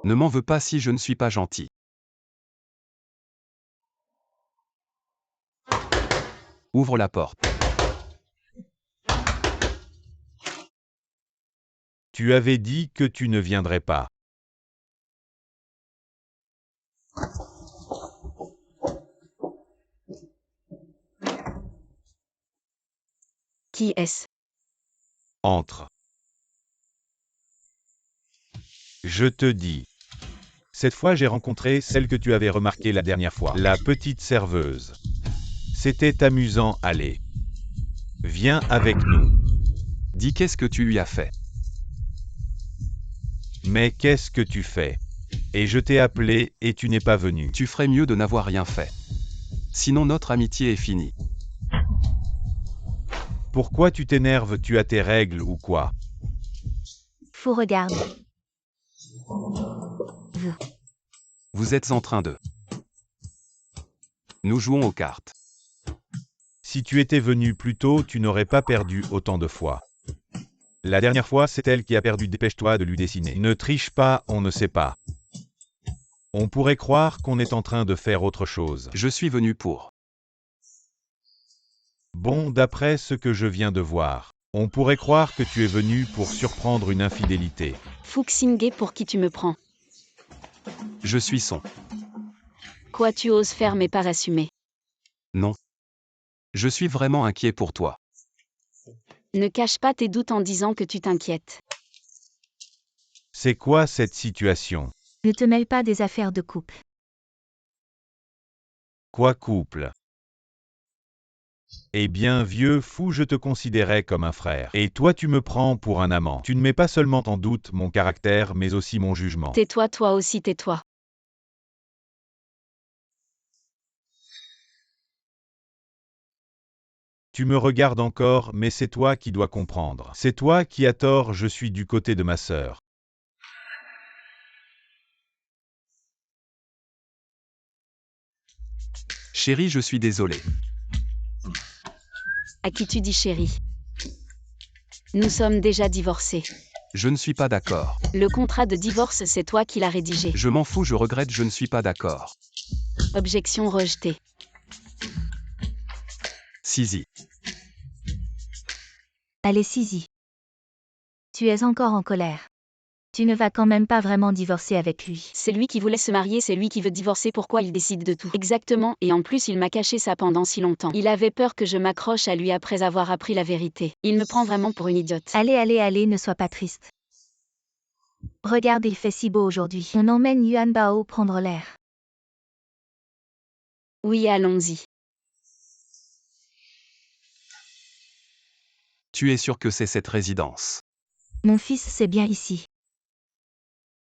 Ne m'en veux pas si je ne suis pas gentil. Ouvre la porte. Tu avais dit que tu ne viendrais pas. Qui est-ce? Entre. Je te dis. Cette fois j'ai rencontré celle que tu avais remarquée la dernière fois. La petite serveuse. C'était amusant, allez. Viens avec nous. Dis qu'est-ce que tu lui as fait? Mais qu'est-ce que tu fais? Et je t'ai appelé et tu n'es pas venu. Tu ferais mieux de n'avoir rien fait. Sinon notre amitié est finie. Pourquoi tu t'énerves? Tu as tes règles ou quoi? Fou, regarde. Vous êtes en train de... Nous jouons aux cartes. Si tu étais venu plus tôt, tu n'aurais pas perdu autant de fois. La dernière fois, c'est elle qui a perdu. Dépêche-toi de lui dessiner. Ne triche pas, on ne sait pas. On pourrait croire qu'on est en train de faire autre chose. Je suis venu pour... Bon, d'après ce que je viens de voir, on pourrait croire que tu es venu pour surprendre une infidélité. Fuxingé, pour qui tu me prends? Je suis son. Quoi, tu oses faire mais pas assumer? Non. Je suis vraiment inquiet pour toi. Ne cache pas tes doutes en disant que tu t'inquiètes. C'est quoi cette situation? Ne te mêle pas des affaires de couple. Quoi, couple? Eh bien, vieux fou, je te considérais comme un frère. Et toi, tu me prends pour un amant. Tu ne mets pas seulement en doute mon caractère, mais aussi mon jugement. Tais-toi, toi aussi, tais-toi. Tu me regardes encore, mais c'est toi qui dois comprendre. C'est toi qui as tort, je suis du côté de ma sœur. Chérie, je suis désolé. À qui tu dis chérie? Nous sommes déjà divorcés. Je ne suis pas d'accord. Le contrat de divorce, c'est toi qui l'as rédigé. Je m'en fous, je regrette, je ne suis pas d'accord. Objection rejetée. Sisi. Allez, Sisi. Tu es encore en colère. Tu ne vas quand même pas vraiment divorcer avec lui. C'est lui qui voulait se marier, c'est lui qui veut divorcer, pourquoi il décide de tout? Exactement, et en plus il m'a caché ça pendant si longtemps. Il avait peur que je m'accroche à lui après avoir appris la vérité. Il me prend vraiment pour une idiote. Allez, ne sois pas triste. Regarde, il fait si beau aujourd'hui. On emmène Yuan Bao prendre l'air. Oui, allons-y. Tu es sûr que c'est cette résidence? Mon fils, c'est bien ici.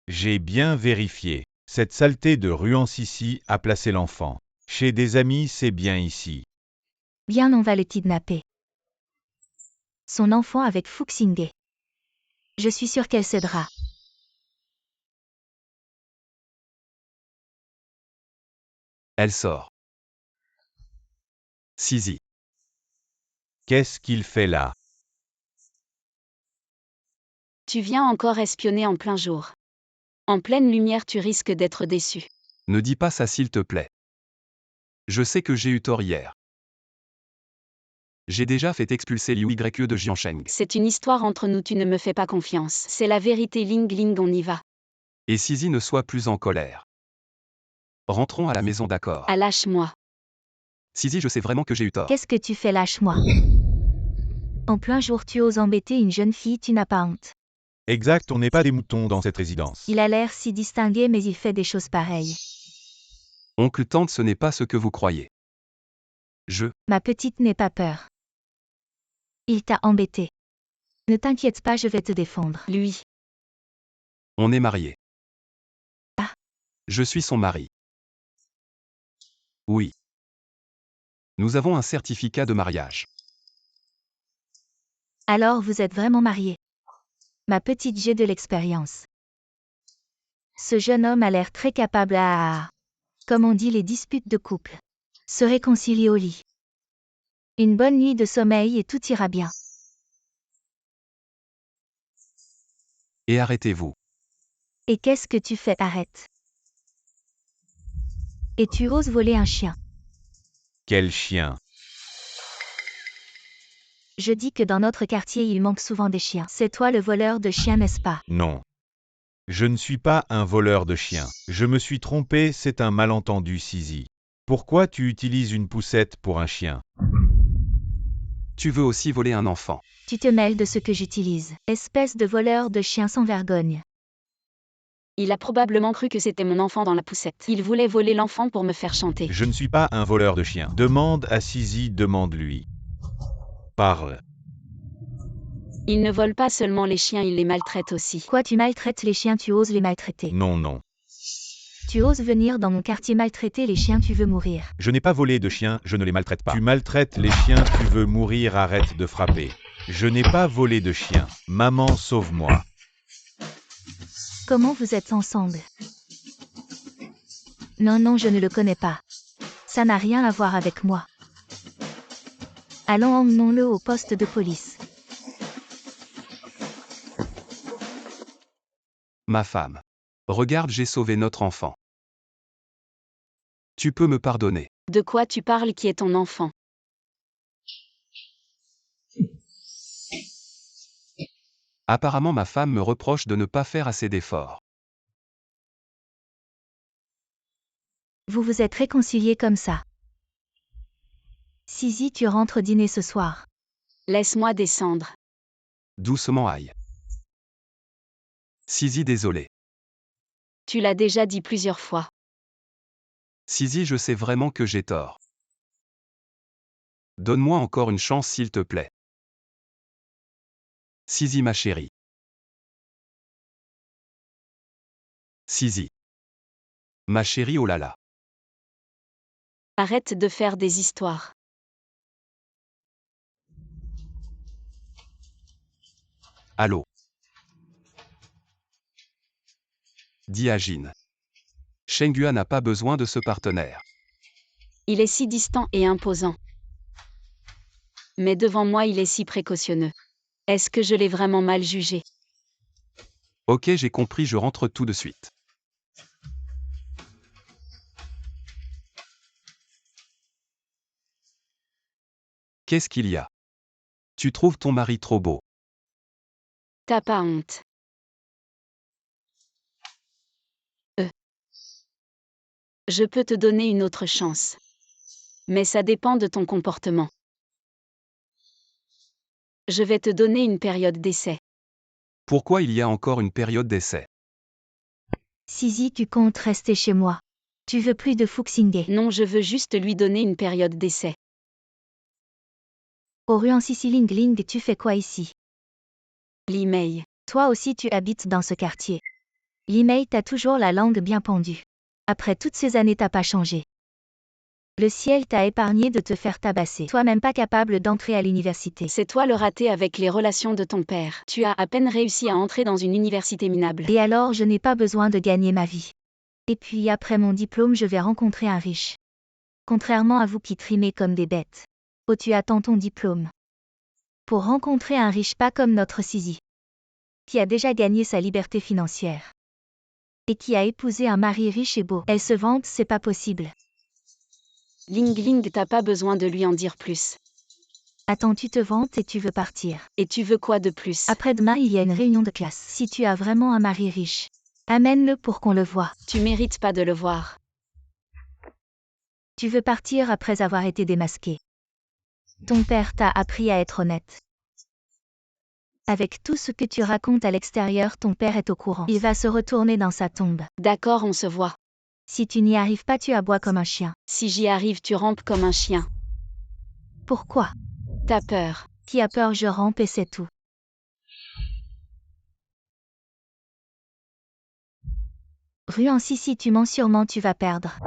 J'ai bien vérifié. Cette saleté de Ruan-Sisi a placé l'enfant. Chez des amis, c'est bien ici. Bien, on va le kidnapper. Son enfant avec Fuxinghe. Je suis sûre qu'elle cédera. Elle sort. Sisi. Qu'est-ce qu'il fait là? Tu viens encore espionner en plein jour. En pleine lumière, tu risques d'être déçu. Ne dis pas ça s'il te plaît. Je sais que j'ai eu tort hier. J'ai déjà fait expulser Liu Ye de Jiansheng. C'est une histoire entre nous, tu ne me fais pas confiance. C'est la vérité, Ling Ling, on y va. Et Sisi ne soit plus en colère. Rentrons à la maison, d'accord? Ah, lâche-moi. Sisi, je sais vraiment que j'ai eu tort. Qu'est-ce que tu fais, lâche-moi. En plein jour, tu oses embêter une jeune fille, tu n'as pas honte. Exact, on n'est pas des moutons dans cette résidence. Il a l'air si distingué, mais il fait des choses pareilles. Oncle Tante, ce n'est pas ce que vous croyez. Ma petite, n'aie pas peur. Il t'a embêté. Ne t'inquiète pas, je vais te défendre. Lui. On est mariés. Ah. Je suis son mari. Oui. Nous avons un certificat de mariage. Alors vous êtes vraiment mariés. Ma petite, j'ai de l'expérience. Ce jeune homme a l'air très capable à, comme on dit, les disputes de couple. Se réconcilier au lit. Une bonne nuit de sommeil et tout ira bien. Et arrêtez-vous. Et qu'est-ce que tu fais? Arrête. Et tu oses voler un chien. Quel chien? Je dis que dans notre quartier il manque souvent des chiens. C'est toi le voleur de chiens, n'est-ce pas? Non. Je ne suis pas un voleur de chiens. Je me suis trompé, c'est un malentendu, Sisi. Pourquoi tu utilises une poussette pour un chien? Tu veux aussi voler un enfant. Tu te mêles de ce que j'utilise. Espèce de voleur de chiens sans vergogne. Il a probablement cru que c'était mon enfant dans la poussette. Il voulait voler l'enfant pour me faire chanter. Je ne suis pas un voleur de chiens. Demande à Sisi, demande-lui. Parle. Il ne vole pas seulement les chiens, il les maltraite aussi. Quoi, tu maltraites les chiens, tu oses les maltraiter? Non. Tu oses venir dans mon quartier maltraiter les chiens, tu veux mourir. Je n'ai pas volé de chiens, je ne les maltraite pas. Tu maltraites les chiens, tu veux mourir, arrête de frapper. Je n'ai pas volé de chiens. Maman, sauve-moi. Comment vous êtes ensemble? Non, je ne le connais pas. Ça n'a rien à voir avec moi. Allons, emmenons-le au poste de police. Ma femme. Regarde, j'ai sauvé notre enfant. Tu peux me pardonner. De quoi tu parles? Qui est ton enfant? Apparemment ma femme me reproche de ne pas faire assez d'efforts. Vous vous êtes réconciliés comme ça. Sisi, tu rentres dîner ce soir. Laisse-moi descendre. Doucement, aïe. Sisi, désolé. Tu l'as déjà dit plusieurs fois. Sisi, je sais vraiment que j'ai tort. Donne-moi encore une chance s'il te plaît. Sisi, ma chérie. Sisi. Ma chérie, oh là là. Arrête de faire des histoires. Allô. Dis à Jin. Shenghua n'a pas besoin de ce partenaire. Il est si distant et imposant. Mais devant moi il est si précautionneux. Est-ce que je l'ai vraiment mal jugé? Ok, j'ai compris, je rentre tout de suite. Qu'est-ce qu'il y a? Tu trouves ton mari trop beau? T'as pas honte? Je peux te donner une autre chance. Mais ça dépend de ton comportement. Je vais te donner une période d'essai. Pourquoi il y a encore une période d'essai? Sisi, tu comptes rester chez moi. Tu veux plus de Fuxingé. Non, je veux juste lui donner une période d'essai. Oruan Sisi Ling Ling, tu fais quoi ici? L'email. Toi aussi tu habites dans ce quartier. L'email t'as toujours la langue bien pendue. Après toutes ces années t'as pas changé. Le ciel t'a épargné de te faire tabasser. Toi même pas capable d'entrer à l'université. C'est toi le raté avec les relations de ton père. Tu as à peine réussi à entrer dans une université minable. Et alors je n'ai pas besoin de gagner ma vie. Et puis après mon diplôme je vais rencontrer un riche. Contrairement à vous qui trimez comme des bêtes. Oh, tu attends ton diplôme. Pour rencontrer un riche pas comme notre Sisi. Qui a déjà gagné sa liberté financière. Et qui a épousé un mari riche et beau. Elle se vante, c'est pas possible. Ling Ling, t'as pas besoin de lui en dire plus. Attends, tu te vantes et tu veux partir. Et tu veux quoi de plus? Après-demain, il y a une réunion de classe. Si tu as vraiment un mari riche, amène-le pour qu'on le voie. Tu mérites pas de le voir. Tu veux partir après avoir été démasqué. Ton père t'a appris à être honnête. Avec tout ce que tu racontes à l'extérieur, ton père est au courant. Il va se retourner dans sa tombe. D'accord, on se voit. Si tu n'y arrives pas, tu aboies comme un chien. Si j'y arrive, tu rampes comme un chien. Pourquoi? T'as peur. Qui a peur, je rampe et c'est tout. Ruan Sisi, tu mens sûrement, tu vas perdre.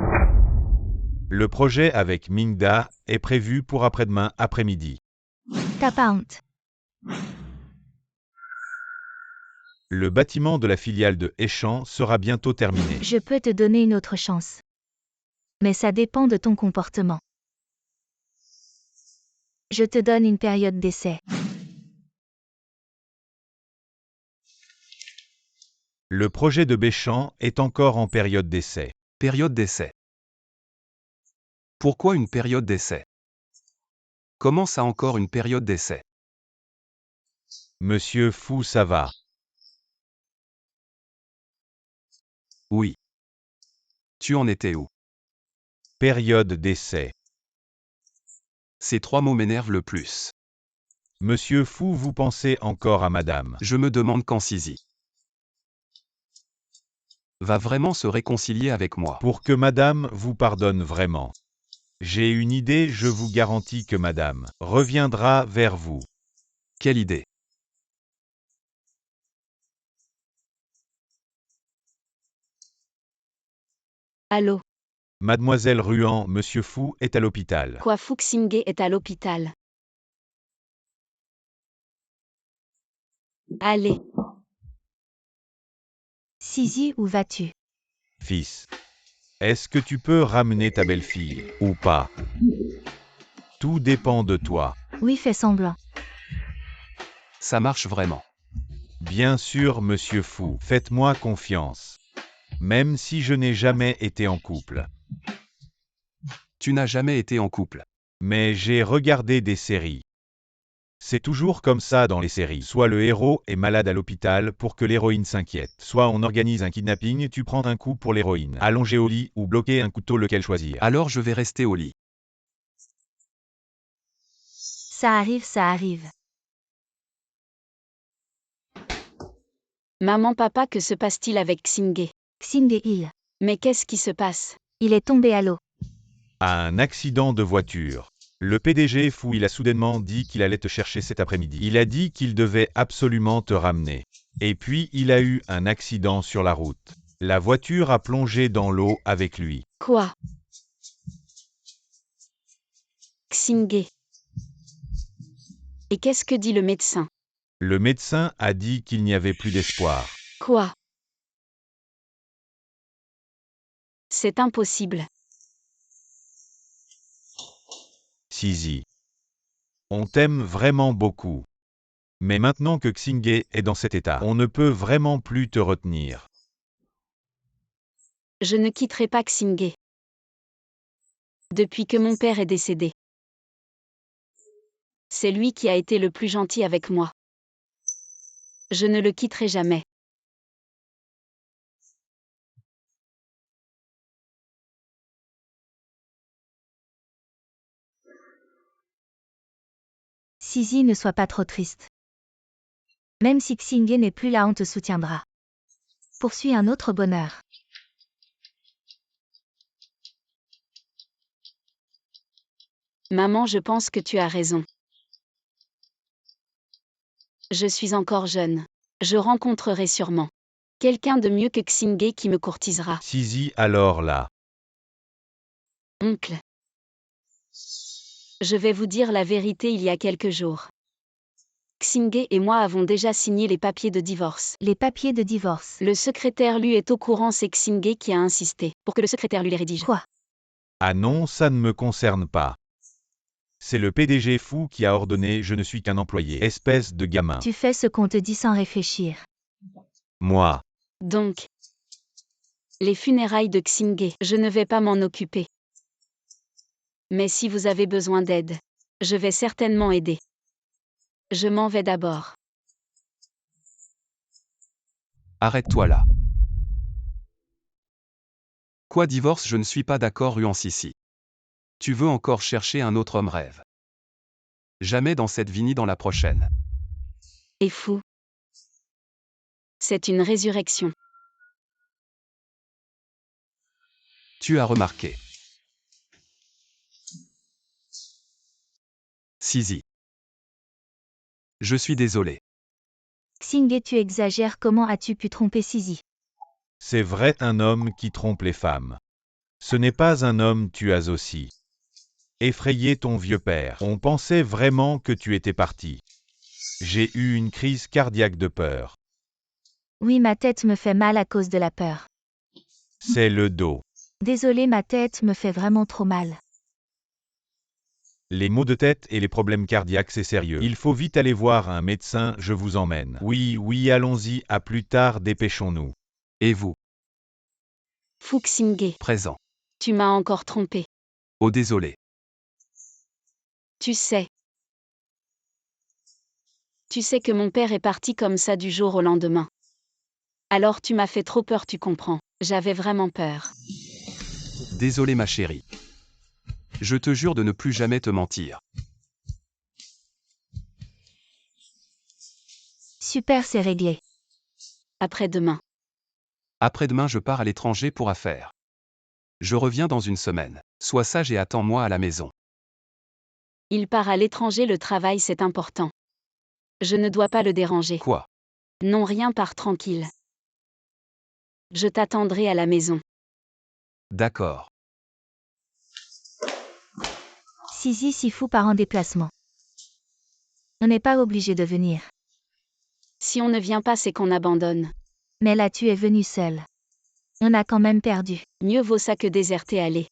Le projet avec Mingda est prévu pour après-demain après-midi. T'as pas honte. Le bâtiment de la filiale de Échan sera bientôt terminé. Je peux te donner une autre chance. Mais ça dépend de ton comportement. Je te donne une période d'essai. Le projet de Béchamp est encore en période d'essai. Période d'essai. Pourquoi une période d'essai? Comment ça encore une période d'essai? Monsieur Fou, ça va. Oui. Tu en étais où? Période d'essai. Ces trois mots m'énervent le plus. Monsieur Fou, vous pensez encore à madame. Je me demande quand Sisi va vraiment se réconcilier avec moi. Pour que madame vous pardonne vraiment. J'ai une idée, je vous garantis que madame reviendra vers vous. Quelle idée? Allô? Mademoiselle Ruan, monsieur Fou est à l'hôpital. Quoi, Fuxingé est à l'hôpital? Allez. Sisi, où vas-tu? Fils. Est-ce que tu peux ramener ta belle-fille, ou pas? Tout dépend de toi. Oui, fais semblant. Ça marche vraiment. Bien sûr, monsieur Fou, faites-moi confiance. Même si je n'ai jamais été en couple. Tu n'as jamais été en couple. Mais j'ai regardé des séries. C'est toujours comme ça dans les séries. Soit le héros est malade à l'hôpital pour que l'héroïne s'inquiète. Soit on organise un kidnapping, tu prends un coup pour l'héroïne. Allongé au lit ou bloquer un couteau, lequel choisir? Alors je vais rester au lit. Ça arrive, ça arrive. Maman, papa, que se passe-t-il avec Xingé? Xingé il. Mais qu'est-ce qui se passe? Il est tombé à l'eau. À un accident de voiture. Le PDG Fou, il a soudainement dit qu'il allait te chercher cet après-midi. Il a dit qu'il devait absolument te ramener. Et puis il a eu un accident sur la route. La voiture a plongé dans l'eau avec lui. Quoi? Xingé. Et qu'est-ce que dit le médecin? Le médecin a dit qu'il n'y avait plus d'espoir. Quoi? C'est impossible. Sisi. On t'aime vraiment beaucoup. Mais maintenant que Xingé est dans cet état, on ne peut vraiment plus te retenir. Je ne quitterai pas Xingé. Depuis que mon père est décédé. C'est lui qui a été le plus gentil avec moi. Je ne le quitterai jamais. Sisi, ne sois pas trop triste. Même si Xingye n'est plus là, on te soutiendra. Poursuis un autre bonheur. Maman, je pense que tu as raison. Je suis encore jeune. Je rencontrerai sûrement quelqu'un de mieux que Xingye qui me courtisera. Sisi, alors là. Oncle. Je vais vous dire la vérité, il y a quelques jours. Xingye et moi avons déjà signé les papiers de divorce. Les papiers de divorce. Le secrétaire lui est au courant, c'est Xingye qui a insisté pour que le secrétaire lui les rédige. Quoi? Ah non, ça ne me concerne pas. C'est le PDG fou qui a ordonné, je ne suis qu'un employé. Espèce de gamin. Tu fais ce qu'on te dit sans réfléchir. Moi. Donc, les funérailles de Xingye, je ne vais pas m'en occuper. Mais si vous avez besoin d'aide, je vais certainement aider. Je m'en vais d'abord. Arrête-toi là. Quoi divorce, je ne suis pas d'accord, Ruan Sisi. Tu veux encore chercher un autre homme rêve. Jamais dans cette vie ni dans la prochaine. Et fou. C'est une résurrection. Tu as remarqué. Sisi. Je suis désolé. Xingye, tu exagères, comment as-tu pu tromper Sisi? C'est vrai, un homme qui trompe les femmes. Ce n'est pas un homme, tu as aussi effrayé ton vieux père. On pensait vraiment que tu étais parti. J'ai eu une crise cardiaque de peur. Oui, ma tête me fait mal à cause de la peur. C'est le dos. Désolée, ma tête me fait vraiment trop mal. Les maux de tête et les problèmes cardiaques, c'est sérieux. Il faut vite aller voir un médecin, je vous emmène. Oui, allons-y, à plus tard, dépêchons-nous. Et vous, Fou Xingye, présent. tu m'as encore trompé. Oh désolé. Tu sais que mon père est parti comme ça du jour au lendemain. Alors tu m'as fait trop peur, tu comprends. J'avais vraiment peur. Désolé ma chérie. Je te jure de ne plus jamais te mentir. Super, c'est réglé. Après-demain. Après-demain, je pars à l'étranger pour affaires. Je reviens dans une semaine. Sois sage et attends-moi à la maison. Il part à l'étranger, le travail c'est important. Je ne dois pas le déranger. Quoi? Non, rien, pars tranquille. Je t'attendrai à la maison. D'accord. Sisi, si fou part en déplacement. On n'est pas obligé de venir. Si on ne vient pas, c'est qu'on abandonne. Mais là, tu es venu seul. On a quand même perdu. Mieux vaut ça que déserter, aller.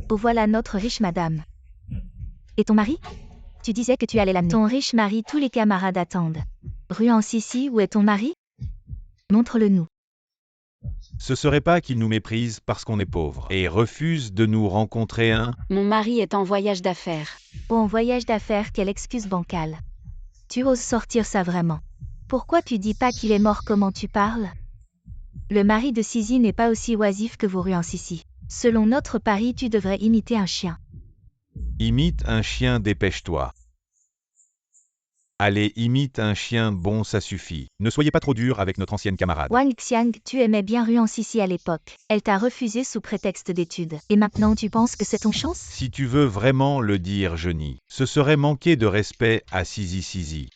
Oh, voilà notre riche madame. Et ton mari? Tu disais que tu allais l'amener. Ton riche mari, tous les camarades attendent. Ruan Sisi, où est ton mari? Montre-le-nous. Ce serait pas qu'il nous méprise parce qu'on est pauvre et refuse de nous rencontrer un... Mon mari est en voyage d'affaires. Oh, en voyage d'affaires, quelle excuse bancale. Tu oses sortir ça vraiment? Pourquoi tu dis pas qu'il est mort? Comment tu parles? Le mari de Sisi n'est pas aussi oisif que vous, Ruan Sisi. Selon notre pari, tu devrais imiter un chien. Imite un chien, dépêche-toi. Allez, imite un chien, bon ça suffit. Ne soyez pas trop dur avec notre ancienne camarade. Wang Xiang, tu aimais bien Ruan Sisi à l'époque. Elle t'a refusé sous prétexte d'études. Et maintenant tu penses que c'est ton chance? Si tu veux vraiment le dire, je nie. Ce serait manquer de respect à Sisi.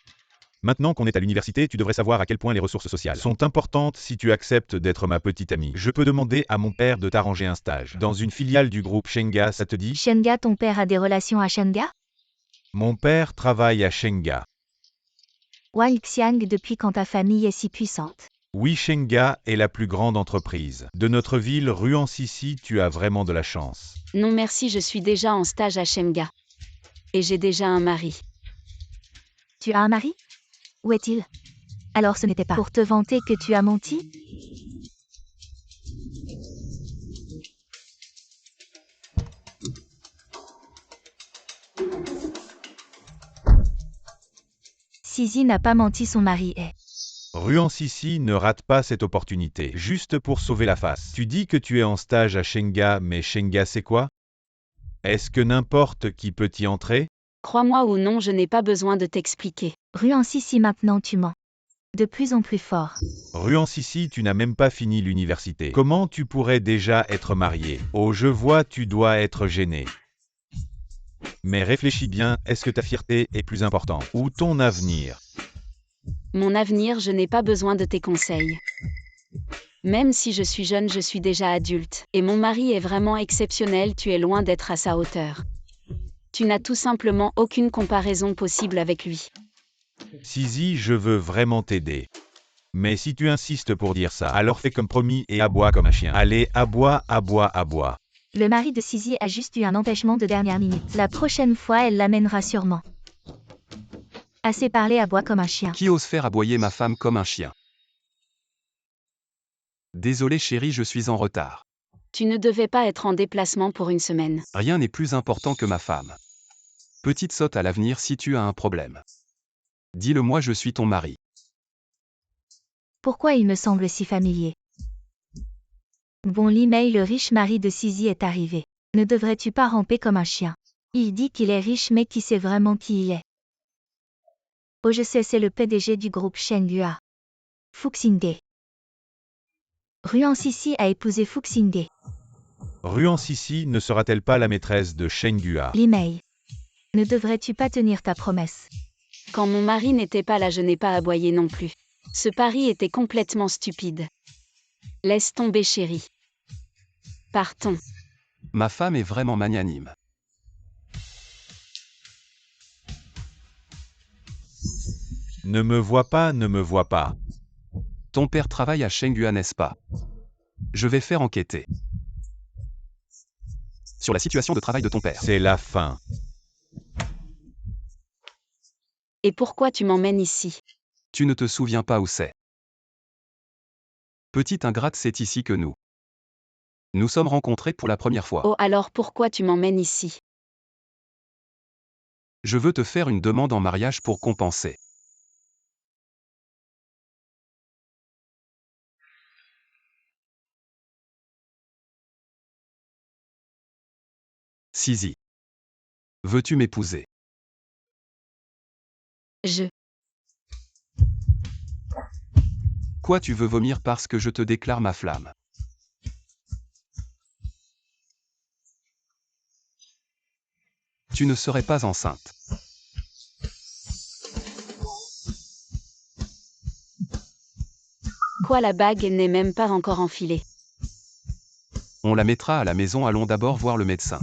Maintenant qu'on est à l'université, tu devrais savoir à quel point les ressources sociales sont importantes si tu acceptes d'être ma petite amie. Je peux demander à mon père de t'arranger un stage. Dans une filiale du groupe Shenga, ça te dit? Shenga, ton père a des relations à Shenga? Mon père travaille à Shenga. Wang Xiang, depuis quand ta famille est si puissante? Oui, Shenga est la plus grande entreprise de notre ville. Ruan Sisi, tu as vraiment de la chance. Non merci, je suis déjà en stage à Shenga. Et j'ai déjà un mari. Tu as un mari? Où est-il? Alors ce n'était pas pour te vanter que tu as menti? Sisi n'a pas menti, son mari est. Ruan Sisi, ne rate pas cette opportunité, juste pour sauver la face. Tu dis que tu es en stage à Shenga, mais Shenga c'est quoi? Est-ce que n'importe qui peut y entrer? Crois-moi ou non, je n'ai pas besoin de t'expliquer. Ruan Sissi, maintenant tu mens. De plus en plus fort. Ruan Sissi, tu n'as même pas fini l'université. Comment tu pourrais déjà être marié? Oh, je vois, tu dois être gêné. Mais réfléchis bien, est-ce que ta fierté est plus importante? Ou ton avenir? Mon avenir, je n'ai pas besoin de tes conseils. Même si je suis jeune, je suis déjà adulte. Et mon mari est vraiment exceptionnel, tu es loin d'être à sa hauteur. Tu n'as tout simplement aucune comparaison possible avec lui. Sisi, je veux vraiment t'aider. Mais si tu insistes pour dire ça, alors fais comme promis et aboie comme un chien. Allez, aboie, aboie, aboie. Le mari de Sisi a juste eu un empêchement de dernière minute. La prochaine fois, elle l'amènera sûrement. Assez parlé, aboie comme un chien. Qui ose faire aboyer ma femme comme un chien? Désolé chérie, je suis en retard. Tu ne devais pas être en déplacement pour une semaine. Rien n'est plus important que ma femme. Petite sotte, à l'avenir si tu as un problème. Dis-le-moi, je suis ton mari. Pourquoi il me semble si familier? Bon, l'email, le riche mari de Sisi est arrivé. Ne devrais-tu pas ramper comme un chien? Il dit qu'il est riche, mais qui sait vraiment qui il est? Oh, je sais, c'est le PDG du groupe Shenghua. Fuxingde. Ruan Sissi a épousé Fuxingde. Ruan Sissi ne sera-t-elle pas la maîtresse de Shenghua? L'email. Ne devrais-tu pas tenir ta promesse? Quand mon mari n'était pas là, je n'ai pas aboyé non plus. Ce pari était complètement stupide. Laisse tomber chérie. Partons. Ma femme est vraiment magnanime. Ne me vois pas, ne me vois pas. Ton père travaille à Shenghua, n'est-ce pas? Je vais faire enquêter sur la situation de travail de ton père. C'est la fin. Et pourquoi tu m'emmènes ici? Tu ne te souviens pas où c'est? Petite ingrate, c'est ici que nous sommes rencontrés pour la première fois. Oh, alors pourquoi tu m'emmènes ici? Je veux te faire une demande en mariage pour compenser. Sisi. Veux-tu m'épouser? Quoi, tu veux vomir parce que je te déclare ma flamme? Tu ne serais pas enceinte. Quoi, la bague n'est même pas encore enfilée. On la mettra à la maison, allons d'abord voir le médecin.